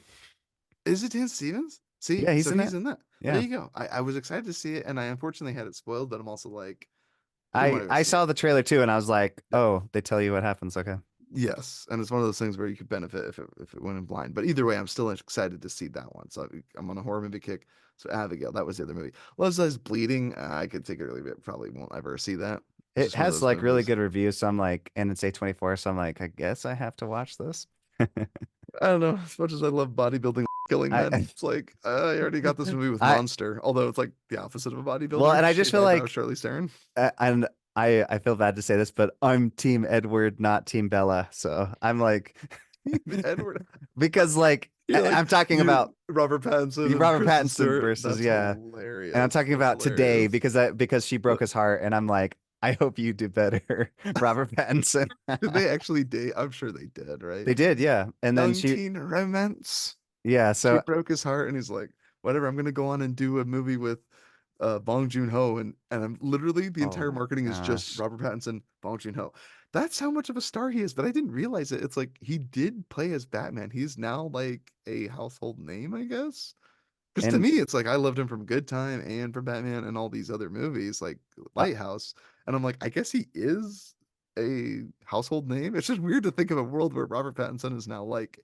is it Dan Stevens? See, Yeah, he's so in he's it. in that. There Yeah. you go. I was excited to see it, and I unfortunately had it spoiled, but I'm also like, I do I want to go I see it. saw the trailer too, and I was like, Yep. oh, they tell you what happens. Okay. Yes, and it's one of those things where you could benefit if it went in blind. But either way, I'm still excited to see that one. So I'm on a horror movie kick. So Abigail, that was the other movie. Love Size Bleeding. I could take it or leave it. Probably won't ever see that. It's It just one of has those like really movies. good reviews, so I'm like, and it's A24, so I'm like, I guess I have to watch this. I don't know. As much as I love bodybuilding, killing I men, it's like I already got this movie with I Monster. Although it's like the opposite of a well, bodybuilder, and I just shaved feel eyebrows, like, Charlize Theron. and I feel bad to say this, but I'm Team Edward, not Team Bella. So I'm like, Edward, because like you're like I'm talking you, about Robert Pattinson and Robert Kristen Pattinson Stewart. versus That's yeah, and I'm hilarious. talking That's about today hilarious. because she broke his heart, and I'm like, I hope you do better, Robert Pattinson. Did they actually date? I'm sure they did, right? They did, yeah, and then Young she, teen romance. yeah, She so broke his heart, and he's like, "Whatever. I'm gonna go on and do a movie with Bong Joon Ho," and I'm literally the oh entire my marketing is just gosh, Robert Pattinson, Bong Joon Ho. That's how much of a star he is. But I didn't realize it. It's like he did play as Batman. He's now like a household name, I guess. Because to and me, it's like I loved him from Good Time and from Batman and all these other movies like uh, Lighthouse. And I'm like, I guess he is a household name. It's just weird to think of a world where Robert Pattinson is now like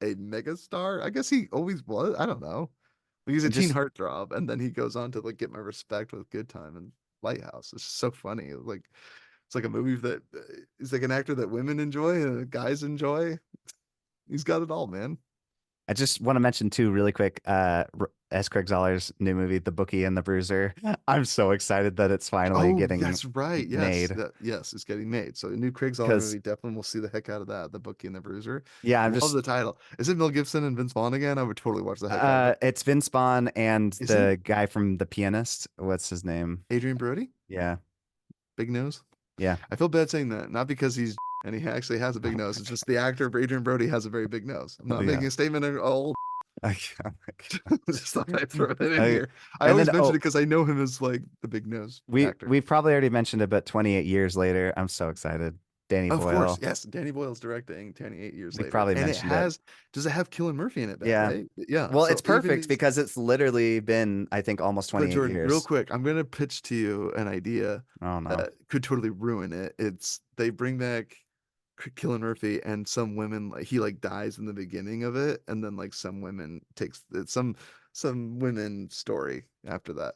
a mega star. I guess he always was. I don't know. He's a and teen just heartthrob, and then he goes on to like get my respect with Good Time and Lighthouse. It's just so funny. Like it's like a movie that is like an actor that women enjoy and guys enjoy. He's got it all, man. I just want to mention too, really quick, S. Craig Zoller's new movie, The Bookie and the Bruiser. I'm so excited that it's finally Oh, getting that's right. Yes, made. yes, it's getting made. So a new Craig Zahler Because movie, definitely we'll see the heck out of that. The Bookie and the Bruiser. yeah, I'm Love just the title. Is it Mel Gibson and Vince Vaughn again? I would totally watch the heck out of it. it's Vince Vaughn and Is it the guy from The Pianist. What's his name? Adrian Brody? Yeah, Big nose. yeah. I feel bad saying that, not because he's and he actually has a big nose. It's just the actor Adrian Brody has a very big nose. I'm Oh not yeah. making a statement at all. Oh my Just thought I'd throw it in I, here. I and then always mention it oh, because I know him as like the big nose actor. we've probably already mentioned it, but 28 years later, I'm so excited. Danny Of course, Boyle. yes. Danny Boyle's directing 28 years We've later. probably And it mentioned it. has, does it have Cillian Murphy in it, bet, Yeah. right? Yeah. Well, So it's even perfect these, because it's literally been, I think, almost but 28 Jordan, real years. quick, I'm gonna pitch to you an idea Oh no. that could totally ruin it. It's they bring back Cillian Murphy and some women like he like dies in the beginning of it, and then like some women takes it's some women story after that.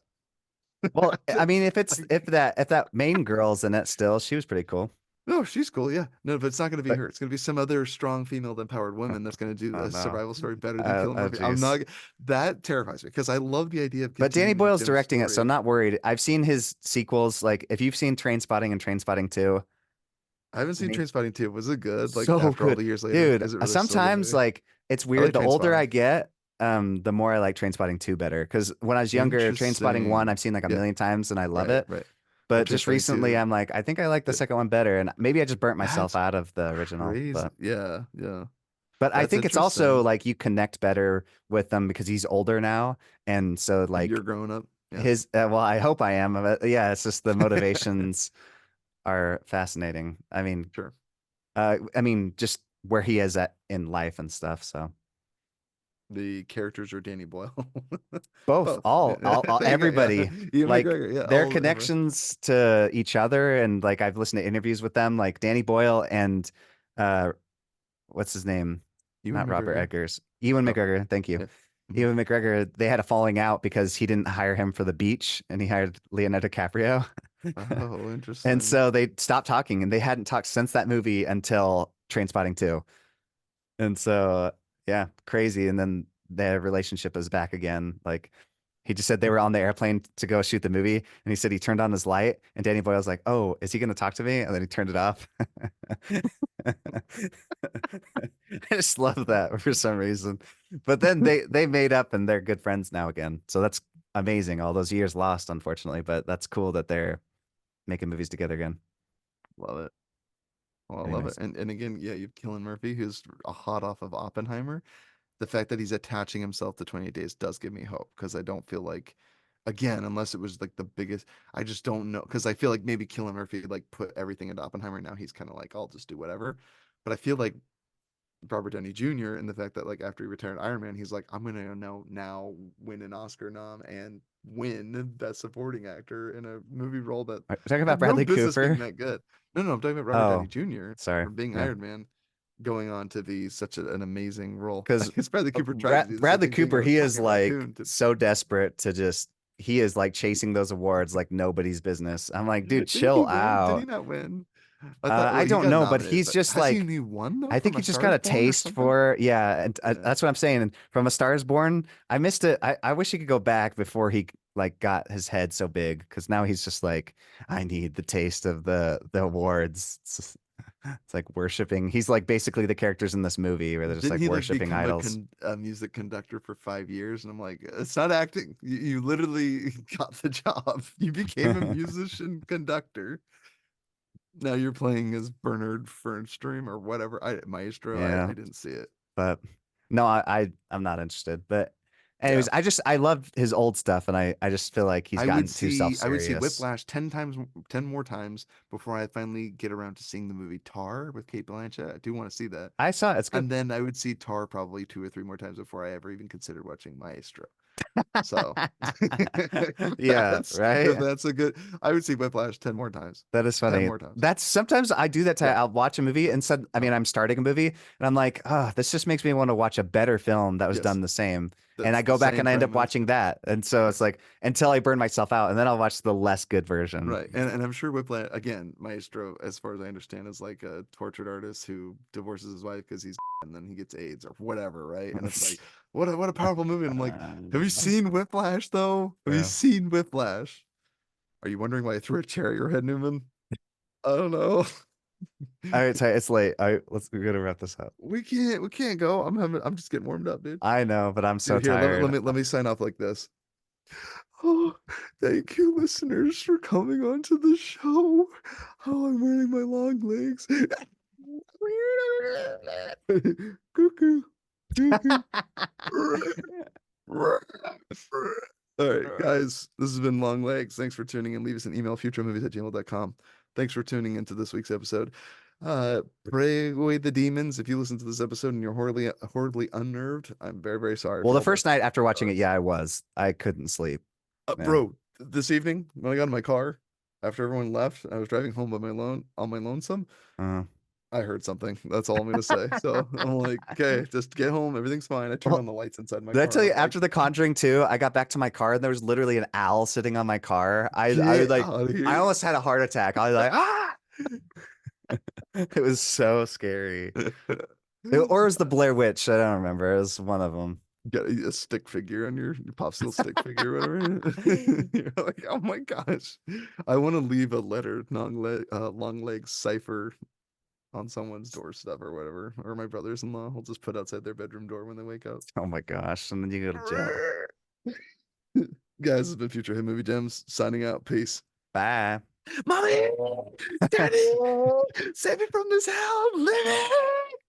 Well, I mean, Like, if that main girl's in it still, she was pretty cool. no, she's cool. Yeah. No, but it's not going to be But her. It's going to be some other strong female empowered oh, woman that's going to do oh a no. survival story better than Cillian Murphy. I'm Jeez. not, that terrifies me because I love the idea of But Danny continuing Boyle's Jim's directing it, so I'm story. not worried. I've seen his sequels. Like, if you've seen Trainspotting and Trainspotting 2, I haven't and seen he, Trainspotting 2. Was it good? Like so after all good. the years later? Dude, Is it really still a good sometimes movie? like it's I weird. like The older I Trainspotting. get, the more I like Trainspotting 2 better. Because when I was younger, Trainspotting 1 Interesting. I've seen like a Yeah. million times and I love Right. it. Right. Well, But just Trainspotting recently 2. I'm like, I think I like the Yeah. second one better. And maybe I just burnt myself That's out of the original. crazy. Yeah. Yeah. But I That's think it's also interesting. like you connect better with them because he's older now. And so And you're like growing up. Yeah. his, well, I hope I am. But yeah, it's just the motivations are fascinating. Sure. I mean, just where he is at in life and stuff. So The characters are Danny Boyle. both, Both. Yeah. Yeah. everybody, Ian like McGregor. Yeah. their All everyone. connections to each other, and like I've listened to interviews with them, like Danny Boyle and uh, what's his name? Ewan not Robert McGregor. Eggers. Ewan Oh, McGregor. Thank you. yeah. Mhm. Ewan McGregor. They had a falling out because he didn't hire him for The Beach, and he hired Leonardo DiCaprio. Oh, And interesting. so they stopped talking, and they hadn't talked since that movie until Trainspotting 2. And so, yeah, crazy. And then their relationship is back again. Like he just said they were on the airplane to go shoot the movie, and he said he turned on his light, and Danny Boyle's like, "Oh, is he going to talk to me?" And then he turned it off. I just love that for some reason. But then they made up and they're good friends now again. So that's amazing. All those years lost, unfortunately, but that's cool that they're making movies together again. Love it. Well, I love it. Anyways, And again, yeah, you've Killian Murphy, who's a hot off of Oppenheimer. The fact that he's attaching himself to 28 Days does give me hope because I don't feel like, again, unless it was like the biggest, I just don't know because I feel like maybe Killian Murphy like put everything into Oppenheimer. Now he's kind of like, I'll just do whatever. But I feel like Robert Downey Jr. and the fact that like after he retired Iron Man, he's like, I'm gonna now win an Oscar nom and win Best Supporting Actor in a movie role that are you talking about had no Bradley business being Cooper? that good. No, no, I'm talking about Robert Downey Oh, Jr. sorry. for being Yeah. Iron Man, going on to be such an amazing role. I Because guess Bradley Cooper tried to do the same Bradley thing, being Cooper, a he is fucking like raccoon. To so desperate to just, he is like chasing those awards like nobody's business. I'm like, dude, didn't he chill win? Did he out. not win? I thought. I Wait, he don't got know, but nominated, he's but just has he like, he won though I think from he A just Star got Is a Born or taste something? for, yeah, and Yeah. that's what I'm saying. And from A Star is Born, I missed it. I wish he could go back before he like got his head so big, because now he's just like, I need the taste of the awards. It's like worshiping. He's like basically the characters in this movie where they're just Didn't like he like worshiping become idols. a music conductor for 5 years? And I'm like, it's not acting. You literally got the job. You became a musician conductor. Now you're playing as Bernard Fernstream or whatever. Maestro. I Yeah. didn't see it. But no, I'm not interested. But Yeah. anyways, I love his old stuff, and I just feel like he's gotten too I would see self-serious. Whiplash 10 times, 10 more times before I finally get around to seeing the movie Tar with Kate Blanchett. I do want to see that. I saw it. It's good. And then I would see Tar probably 2 or 3 more times before I ever even considered watching Maestro. So Yeah, right. that's a good. I would see Whiplash 10 more times, That is 10 funny. more times. That's sometimes I do that. Yeah. I'll watch a movie and said, I Oh, mean, I'm starting a movie and I'm like, oh, this just makes me want to watch a better film that was yes. done the same. And I That's the go back same and I end up premise. watching that. And so Yeah. it's like until I burn myself out, and then I'll watch the less good version. Right. And I'm sure Whiplash again, Maestro, as far as I understand, is like a tortured artist who divorces his wife because he's and then he gets AIDS or whatever, right? And it's like, what a powerful movie. And I'm like, have you seen Whiplash though? Have you Yeah. seen Whiplash? Are you wondering why I threw a chair at your head, Newman? I don't know. All right, it's late. All right, we gotta wrap this up. We can't go. I'm just getting warmed up, dude. I know, but I'm so Dude, here, tired. let me sign off like this. Oh, thank you, listeners, for coming onto the show. Oh, I'm wearing my long legs. Cuckoo, cuckoo. All right, guys, this has been Long Legs. Thanks for tuning in. Leave us an email, futuremovies@gmail.com. Thanks for tuning into this week's episode. Pray away the demons. If you listen to this episode and you're horribly unnerved, I'm very, very sorry Well, for the all the first night after watching it, yeah, I was. I couldn't sleep. Yeah. bro, this evening when I got in my car after everyone left, I was driving home by my on my lonesome. Uh, I heard something. That's all I'm gonna say. So I'm like, okay, just get home. Everything's fine. I turned well, on the lights inside my did I car tell and you I'm like, after The Conjuring 2, I got back to my car and there was literally an owl sitting on my car. I was get like, out of I here. almost had a heart attack. I was like, ah! It was so scary. Or it was the Blair Witch. I don't remember. It was one of them. Got a stick figure on your popsicle stick figure, or whatever. You're like, oh my gosh, I want to leave a letter, long leg cipher on someone's doorstep or whatever, or my brothers-in-law will just put outside their bedroom door when they wake up. Oh my gosh. And then you go to jail. Guys, this has been Future Hit Movie Gems signing out. Peace. Bye. Mommy, Daddy, save me from this hell, living.